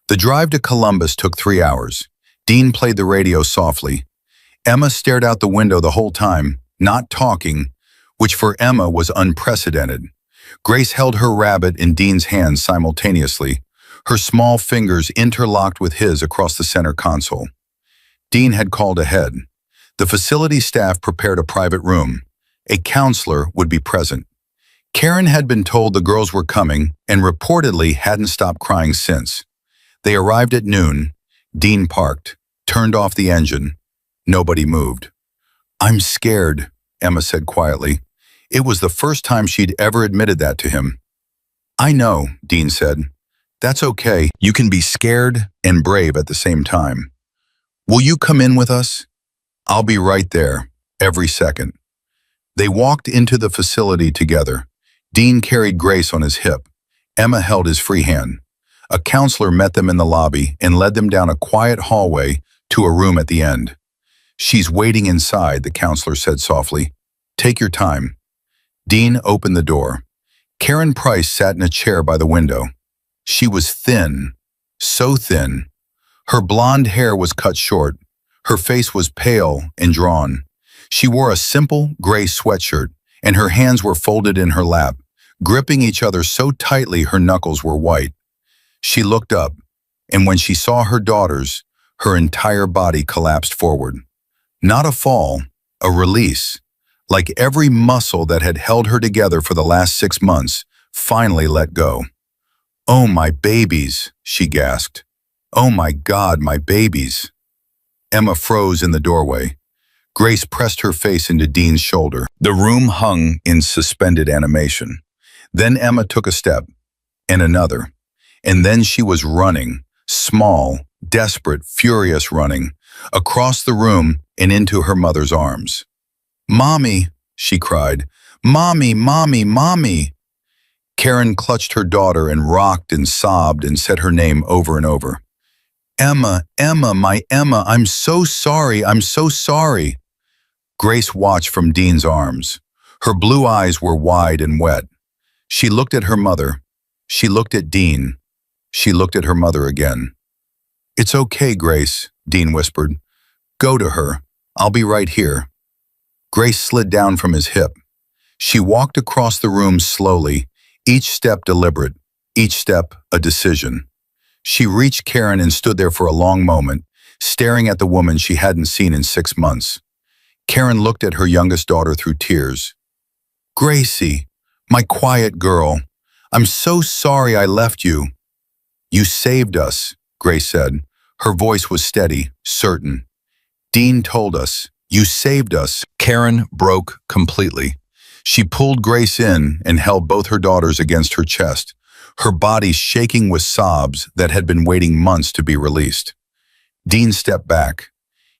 The drive to Columbus took 3 hours. Dean played the radio softly. Emma stared out the window the whole time, not talking, which for Emma was unprecedented. Grace held her rabbit in Dean's hands simultaneously, her small fingers interlocked with his across the center console. Dean had called ahead. The facility staff prepared a private room. A counselor would be present. Karen had been told the girls were coming and reportedly hadn't stopped crying since. They arrived at noon. Dean parked, turned off the engine. Nobody moved. "I'm scared," Emma said quietly. It was the first time she'd ever admitted that to him. "I know," Dean said. "That's okay. You can be scared and brave at the same time. Will you come in with us? I'll be right there, every second." They walked into the facility together. Dean carried Grace on his hip. Emma held his free hand. A counselor met them in the lobby and led them down a quiet hallway to a room at the end. "She's waiting inside," the counselor said softly. "Take your time." Dean opened the door. Karen Price sat in a chair by the window. She was thin, so thin. Her blonde hair was cut short. Her face was pale and drawn. She wore a simple gray sweatshirt, and her hands were folded in her lap, gripping each other so tightly her knuckles were white. She looked up, and when she saw her daughters, her entire body collapsed forward. Not a fall, a release. Like every muscle that had held her together for the last 6 months finally let go. "Oh, my babies," she gasped. "Oh my God, my babies." Emma froze in the doorway. Grace pressed her face into Dean's shoulder. The room hung in suspended animation. Then Emma took a step, and another. And then she was running, small, desperate, furious running, across the room and into her mother's arms. "Mommy," she cried. "Mommy, mommy, mommy." Karen clutched her daughter and rocked and sobbed and said her name over and over. "Emma, Emma, my Emma, I'm so sorry, I'm so sorry." Grace watched from Dean's arms. Her blue eyes were wide and wet. She looked at her mother. She looked at Dean. She looked at her mother again. "It's okay, Grace," Dean whispered. "Go to her. I'll be right here." Grace slid down from his hip. She walked across the room slowly, each step deliberate, each step a decision. She reached Karen and stood there for a long moment, staring at the woman she hadn't seen in 6 months. Karen looked at her youngest daughter through tears. "Gracie, my quiet girl, I'm so sorry I left you." "You saved us," Grace said. Her voice was steady, certain. "Dean told us. You saved us." Karen broke completely. She pulled Grace in and held both her daughters against her chest, her body shaking with sobs that had been waiting months to be released. Dean stepped back.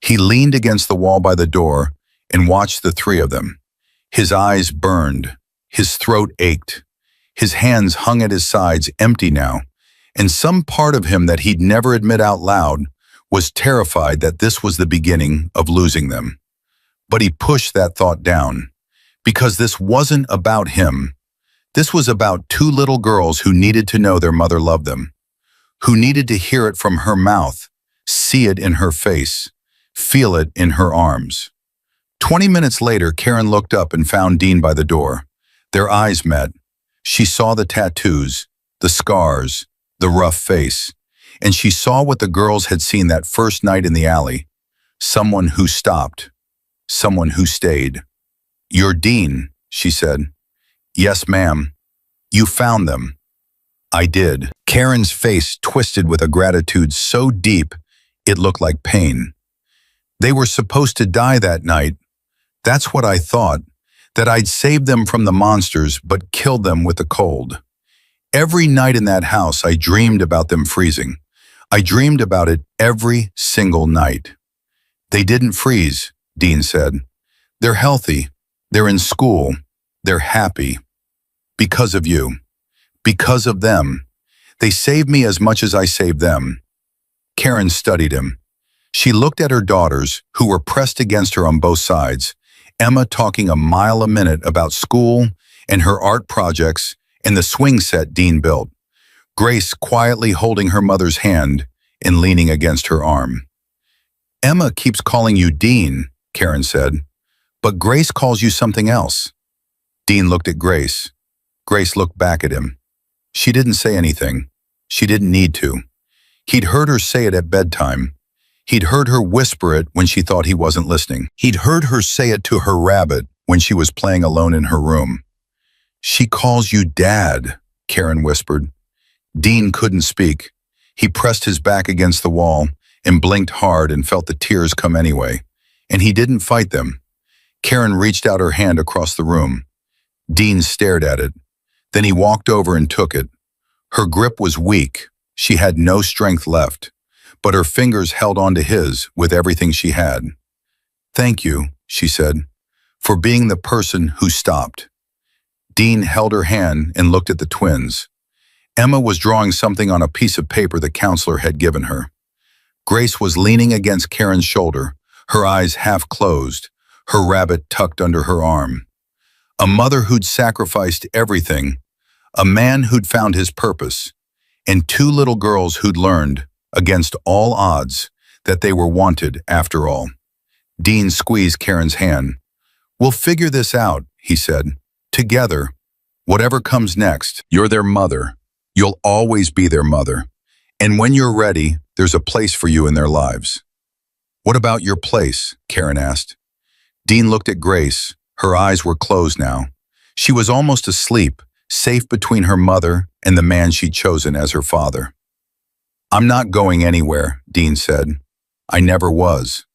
He leaned against the wall by the door and watched the three of them. His eyes burned. His throat ached. His hands hung at his sides, empty now, and some part of him that he'd never admit out loud was terrified that this was the beginning of losing them. But he pushed that thought down, because this wasn't about him. This was about 2 little girls who needed to know their mother loved them, who needed to hear it from her mouth, see it in her face, feel it in her arms. 20 minutes later, Karen looked up and found Dean by the door. Their eyes met. She saw the tattoos, the scars, the rough face, and she saw what the girls had seen that first night in the alley. Someone who stopped. Someone who stayed. "You're Dean," she said. "Yes, ma'am." "You found them." "I did." Karen's face twisted with a gratitude so deep it looked like pain. "They were supposed to die that night. That's what I thought, that I'd saved them from the monsters but killed them with the cold. Every night in that house I dreamed about them freezing. I dreamed about it every single night." "They didn't freeze," Dean said. "They're healthy. They're in school. They're happy. Because of you. Because of them. They saved me as much as I saved them." Karen studied him. She looked at her daughters, who were pressed against her on both sides, Emma talking a mile a minute about school and her art projects and the swing set Dean built. Grace quietly holding her mother's hand and leaning against her arm. "Emma keeps calling you Dean," Karen said, "but Grace calls you something else." Dean looked at Grace. Grace looked back at him. She didn't say anything. She didn't need to. He'd heard her say it at bedtime. He'd heard her whisper it when she thought he wasn't listening. He'd heard her say it to her rabbit when she was playing alone in her room. "She calls you Dad," Karen whispered. Dean couldn't speak. He pressed his back against the wall and blinked hard and felt the tears come anyway. And he didn't fight them. Karen reached out her hand across the room. Dean stared at it. Then he walked over and took it. Her grip was weak. She had no strength left, but her fingers held onto his with everything she had. "Thank you," she said, "for being the person who stopped." Dean held her hand and looked at the twins. Emma was drawing something on a piece of paper the counselor had given her. Grace was leaning against Karen's shoulder, her eyes half closed, her rabbit tucked under her arm. A mother who'd sacrificed everything, a man who'd found his purpose, and two little girls who'd learned, against all odds, that they were wanted after all. Dean squeezed Karen's hand. "We'll figure this out," he said. "Together. Whatever comes next, you're their mother. You'll always be their mother. And when you're ready, there's a place for you in their lives." "What about your place?" Karen asked. Dean looked at Grace. Her eyes were closed now. She was almost asleep, safe between her mother and the man she'd chosen as her father. "I'm not going anywhere," Dean said. "I never was."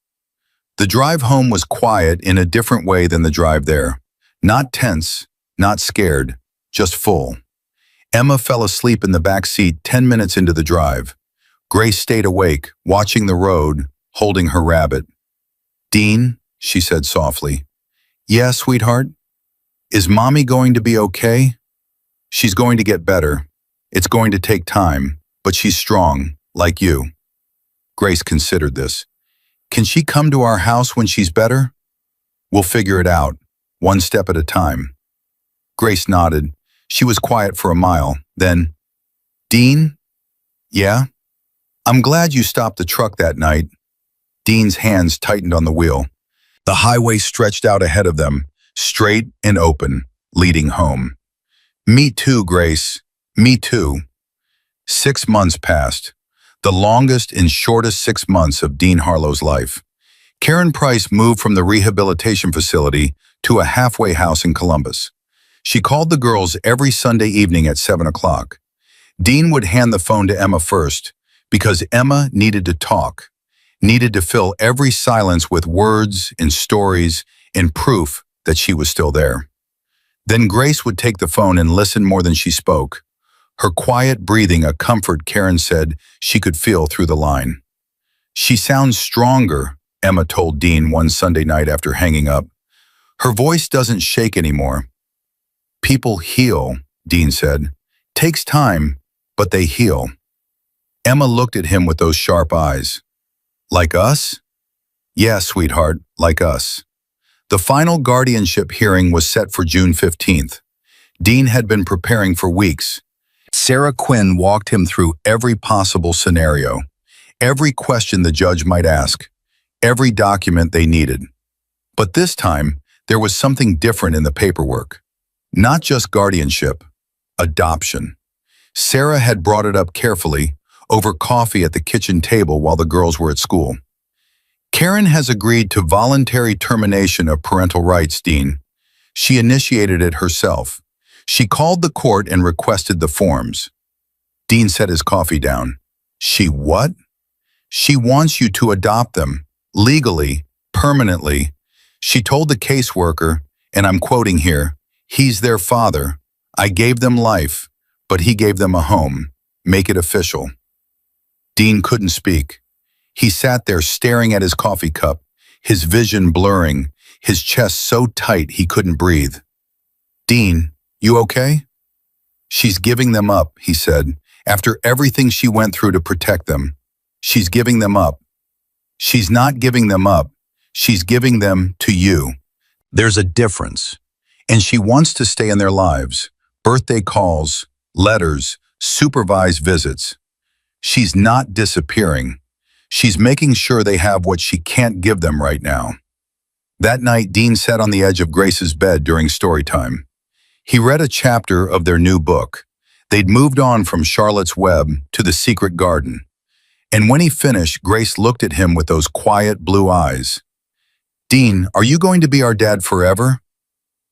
The drive home was quiet in a different way than the drive there. Not tense, not scared, just full. Emma fell asleep in the back seat 10 minutes into the drive. Grace stayed awake, watching the road, holding her rabbit. "Dean," she said softly. "Yeah, sweetheart? Is Mommy going to be okay?" "She's going to get better. It's going to take time, but she's strong, like you." Grace considered this. "Can she come to our house when she's better?" "We'll figure it out, one step at a time." Grace nodded. She was quiet for a mile. Then, "Dean?" "Yeah?" "I'm glad you stopped the truck that night." Dean's hands tightened on the wheel. The highway stretched out ahead of them, straight and open, leading home. "Me too, Grace. Me too." 6 months passed, the longest and shortest 6 months of Dean Harlow's life. Karen Price moved from the rehabilitation facility to a halfway house in Columbus. She called the girls every Sunday evening at 7 o'clock. Dean would hand the phone to Emma first, because Emma needed to talk, needed to fill every silence with words and stories and proof that she was still there. Then Grace would take the phone and listen more than she spoke. Her quiet breathing a comfort Karen said she could feel through the line. "She sounds stronger," Emma told Dean one Sunday night after hanging up. "Her voice doesn't shake anymore." "People heal," Dean said. "Takes time, but they heal." Emma looked at him with those sharp eyes. "Like us?" "Yeah, sweetheart, like us." The final guardianship hearing was set for June 15th. Dean had been preparing for weeks. Sarah Quinn walked him through every possible scenario, every question the judge might ask, every document they needed. But this time, there was something different in the paperwork. Not just guardianship, adoption. Sarah had brought it up carefully, over coffee at the kitchen table while the girls were at school. Karen has agreed to voluntary termination of parental rights, Dean. She initiated it herself. She called the court and requested the forms. Dean set his coffee down. She what? She wants you to adopt them, legally, permanently. She told the caseworker, and I'm quoting here, "He's their father. I gave them life, but he gave them a home. Make it official." Dean couldn't speak. He sat there staring at his coffee cup, his vision blurring, his chest so tight he couldn't breathe. "Dean, you okay?" "She's giving them up," he said, "after everything she went through to protect them. She's giving them up." "She's not giving them up. She's giving them to you. There's a difference. And she wants to stay in their lives. Birthday calls, letters, supervised visits. She's not disappearing. She's making sure they have what she can't give them right now." That night, Dean sat on the edge of Grace's bed during story time. He read a chapter of their new book. They'd moved on from Charlotte's Web to The Secret Garden. And when he finished, Grace looked at him with those quiet blue eyes. "Dean, are you going to be our dad forever?"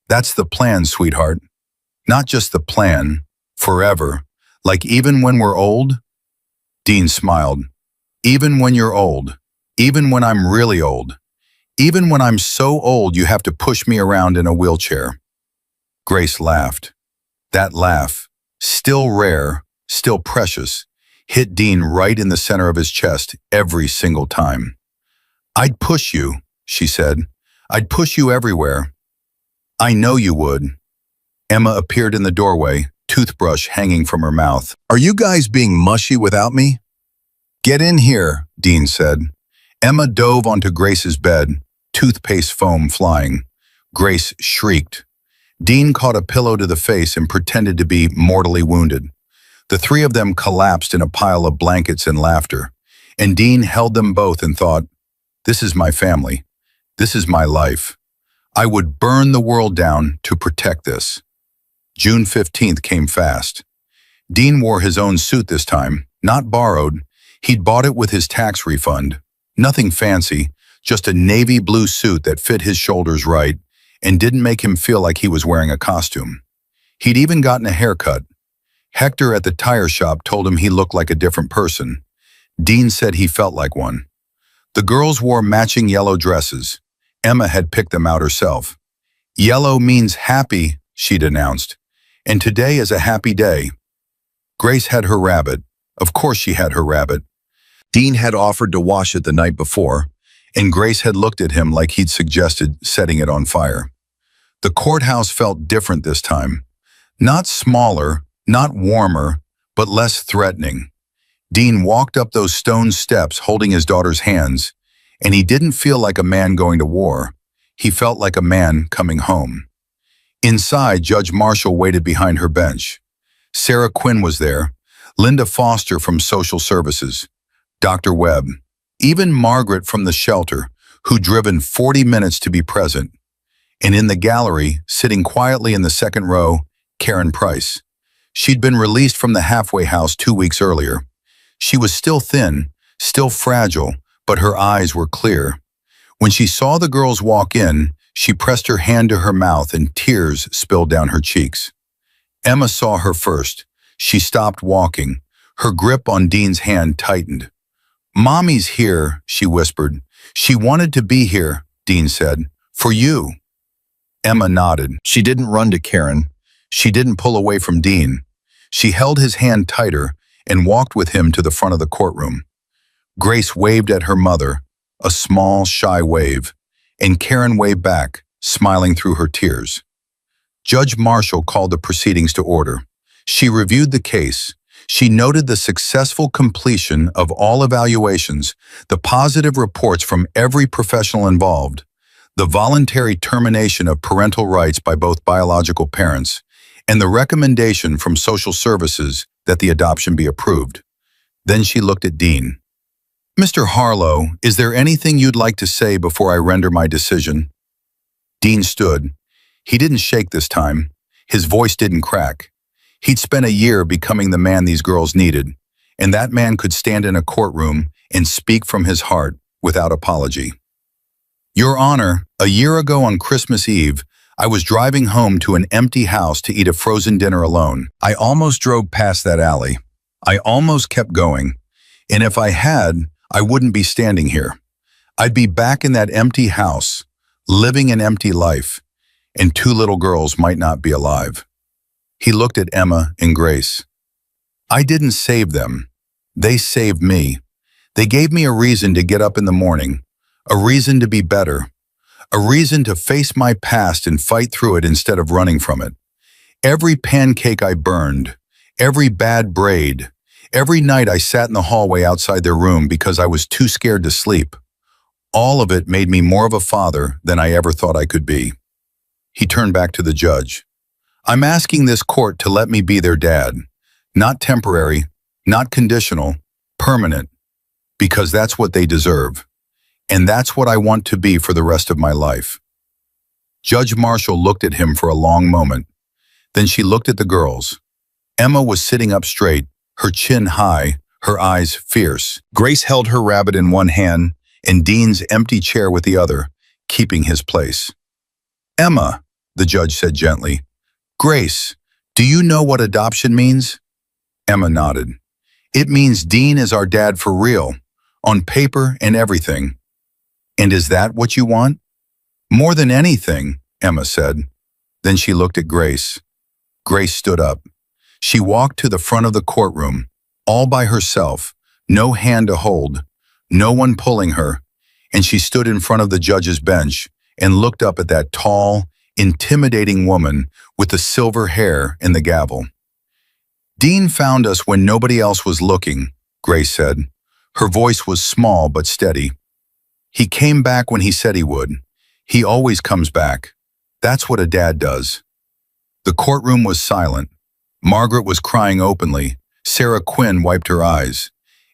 "That's the plan, sweetheart. Not just the plan, forever. Like even when we're old?" Dean smiled. "Even when you're old. Even when I'm really old. Even when I'm so old you have to push me around in a wheelchair." Grace laughed. That laugh, still rare, still precious, hit Dean right in the center of his chest every single time. "I'd push you," she said. "I'd push you everywhere." "I know you would." Emma appeared in the doorway, toothbrush hanging from her mouth. "Are you guys being mushy without me?" "Get in here," Dean said. Emma dove onto Grace's bed, toothpaste foam flying. Grace shrieked. Dean caught a pillow to the face and pretended to be mortally wounded. The three of them collapsed in a pile of blankets and laughter, and Dean held them both and thought, "This is my family. This is my life. I would burn the world down to protect this." June 15th came fast. Dean wore his own suit this time, not borrowed. He'd bought it with his tax refund. Nothing fancy, just a navy blue suit that fit his shoulders right and didn't make him feel like he was wearing a costume. He'd even gotten a haircut. Hector at the tire shop told him he looked like a different person. Dean said he felt like one. The girls wore matching yellow dresses. Emma had picked them out herself. "Yellow means happy," she'd announced, "and today is a happy day." Grace had her rabbit. Of course she had her rabbit. Dean had offered to wash it the night before, and Grace had looked at him like he'd suggested setting it on fire. The courthouse felt different this time. Not smaller, not warmer, but less threatening. Dean walked up those stone steps holding his daughter's hands, and he didn't feel like a man going to war. He felt like a man coming home. Inside, Judge Marshall waited behind her bench. Sarah Quinn was there, Linda Foster from Social Services, Dr. Webb, even Margaret from the shelter, who'd driven 40 minutes to be present. And in the gallery, sitting quietly in the second row, Karen Price. She'd been released from the halfway house 2 weeks earlier. She was still thin, still fragile, but her eyes were clear. When she saw the girls walk in, she pressed her hand to her mouth and tears spilled down her cheeks. Emma saw her first. She stopped walking. Her grip on Dean's hand tightened. "Mommy's here," she whispered. "She wanted to be here," Dean said. "For you." Emma nodded. She didn't run to Karen. She didn't pull away from Dean. She held his hand tighter and walked with him to the front of the courtroom. Grace waved at her mother, a small, shy wave, and Karen waved back, smiling through her tears. Judge Marshall called the proceedings to order. She reviewed the case. She noted the successful completion of all evaluations, the positive reports from every professional involved, the voluntary termination of parental rights by both biological parents, and the recommendation from social services that the adoption be approved. Then she looked at Dean. "Mr. Harlow, is there anything you'd like to say before I render my decision?" Dean stood. He didn't shake this time. His voice didn't crack. He'd spent a year becoming the man these girls needed, and that man could stand in a courtroom and speak from his heart, without apology. Your Honor, a year ago on Christmas Eve, I was driving home to an empty house to eat a frozen dinner alone. I almost drove past that alley. I almost kept going. And if I had, I wouldn't be standing here. I'd be back in that empty house, living an empty life, and two little girls might not be alive. He looked at Emma and Grace. I didn't save them. They saved me. They gave me a reason to get up in the morning, a reason to be better, a reason to face my past and fight through it instead of running from it. Every pancake I burned, every bad braid, every night I sat in the hallway outside their room because I was too scared to sleep. All of it made me more of a father than I ever thought I could be. He turned back to the judge. I'm asking this court to let me be their dad, not temporary, not conditional, permanent, because that's what they deserve. And that's what I want to be for the rest of my life. Judge Marshall looked at him for a long moment. Then she looked at the girls. Emma was sitting up straight, her chin high, her eyes fierce. Grace held her rabbit in one hand and Dean's empty chair with the other, keeping his place. Emma, the judge said gently. Grace, do you know what adoption means? Emma nodded. It means Dean is our dad for real, on paper and everything. And is that what you want? More than anything, Emma said. Then she looked at Grace. Grace stood up. She walked to the front of the courtroom, all by herself, no hand to hold, no one pulling her, and she stood in front of the judge's bench and looked up at that tall, intimidating woman with the silver hair and the gavel. Dean found us when nobody else was looking, Grace said. Her voice was small but steady. He came back when he said he would. He always comes back. That's what a dad does. The courtroom was silent. Margaret was crying openly. Sarah Quinn wiped her eyes.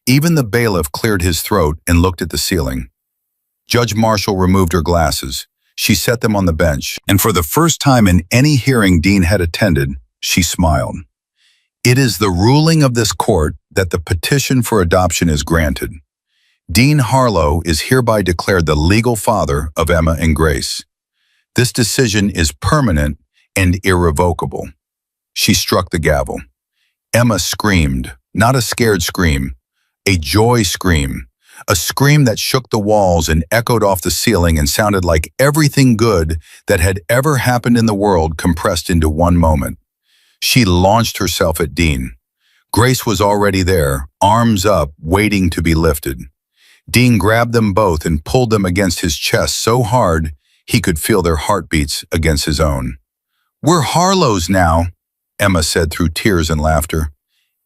Even the bailiff cleared his throat and looked at the ceiling. Judge Marshall removed her glasses. She set them on the bench, and for the first time in any hearing Dean had attended, she smiled. It is the ruling of this court that the petition for adoption is granted. Dean Harlow is hereby declared the legal father of Emma and Grace. This decision is permanent and irrevocable. She struck the gavel. Emma screamed, not a scared scream, a joy scream, a scream that shook the walls and echoed off the ceiling and sounded like everything good that had ever happened in the world compressed into one moment. She launched herself at Dean. Grace was already there, arms up, waiting to be lifted. Dean grabbed them both and pulled them against his chest so hard he could feel their heartbeats against his own. We're Harlows now, Emma said through tears and laughter.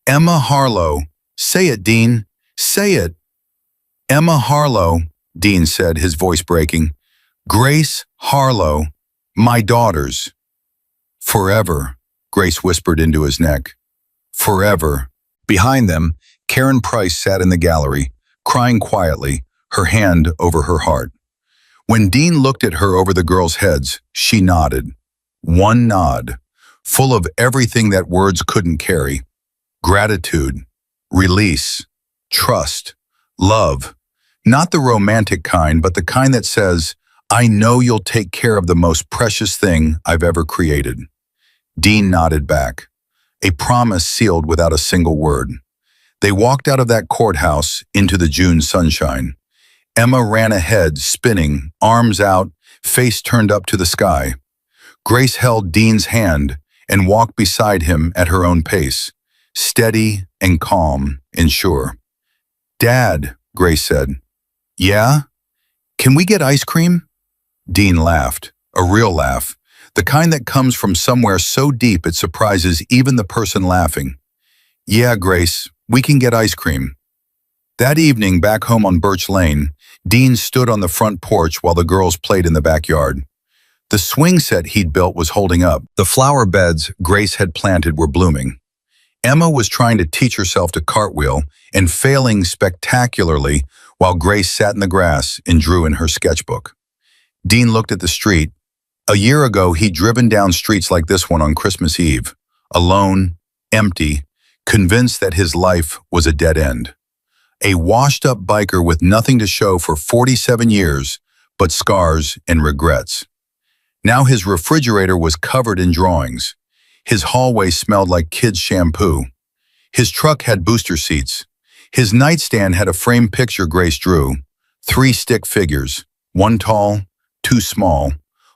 Emma Harlow. Say it, Dean. Say it. Emma Harlow, Dean said, his voice breaking. Grace Harlow, my daughters. Forever, Grace whispered into his neck. Forever. Behind them, Karen Price sat in the gallery, crying quietly, her hand over her heart. When Dean looked at her over the girls' heads, she nodded. One nod, full of everything that words couldn't carry. Gratitude, release, trust, love. Not the romantic kind, but the kind that says, I know you'll take care of the most precious thing I've ever created. Dean nodded back, a promise sealed without a single word. They walked out of that courthouse into the June sunshine. Emma ran ahead, spinning, arms out, face turned up to the sky. Grace held Dean's hand and walked beside him at her own pace, steady and calm and sure. Dad, Grace said. Yeah? Can we get ice cream? Dean laughed, a real laugh, the kind that comes from somewhere so deep it surprises even the person laughing. Yeah, Grace, we can get ice cream. That evening, back home on Birch Lane, Dean stood on the front porch while the girls played in the backyard. The swing set he'd built was holding up. The flower beds Grace had planted were blooming. Emma was trying to teach herself to cartwheel and failing spectacularly while Grace sat in the grass and drew in her sketchbook. Dean looked at the street. A year ago, he'd driven down streets like this one on Christmas Eve, alone, empty, convinced that his life was a dead end. A washed-up biker with nothing to show for 47 years, but scars and regrets. Now his refrigerator was covered in drawings. His hallway smelled like kids' shampoo. His truck had booster seats. His nightstand had a framed picture Grace drew. 3 stick figures, 1 tall, 2 small,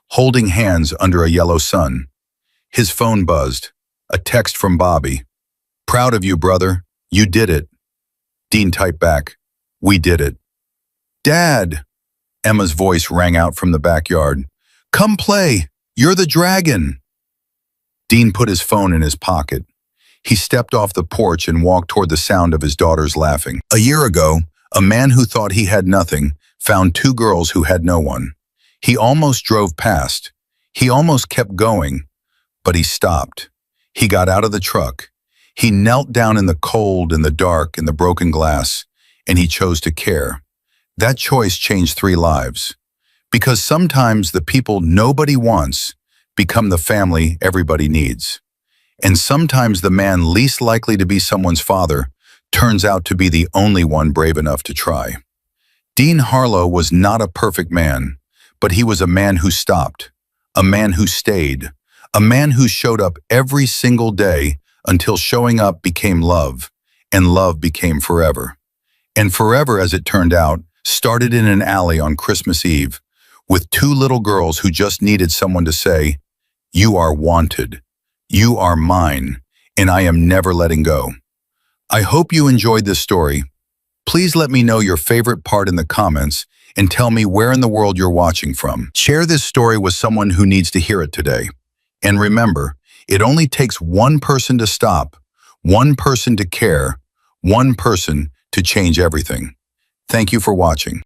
holding hands under a yellow sun. His phone buzzed. A text from Bobby. "Proud of you, brother. You did it." Dean typed back, "We did it." "Dad!" Emma's voice rang out from the backyard. "Come play. You're the dragon." Dean put his phone in his pocket. He stepped off the porch and walked toward the sound of his daughters laughing. A year ago, a man who thought he had nothing found 2 girls who had no one. He almost drove past. He almost kept going, but he stopped. He got out of the truck. He knelt down in the cold, in the dark, in the broken glass, and he chose to care. That choice changed 3 lives. Because sometimes the people nobody wants become the family everybody needs. And sometimes the man least likely to be someone's father turns out to be the only one brave enough to try. Dean Harlow was not a perfect man, but he was a man who stopped, a man who stayed, a man who showed up every single day until showing up became love, and love became forever. And forever, as it turned out, started in an alley on Christmas Eve, with 2 little girls who just needed someone to say, "You are wanted, you are mine, and I am never letting go." I hope you enjoyed this story. Please let me know your favorite part in the comments and tell me where in the world you're watching from. Share this story with someone who needs to hear it today. And remember, it only takes 1 person to stop, 1 person to care, 1 person to change everything. Thank you for watching.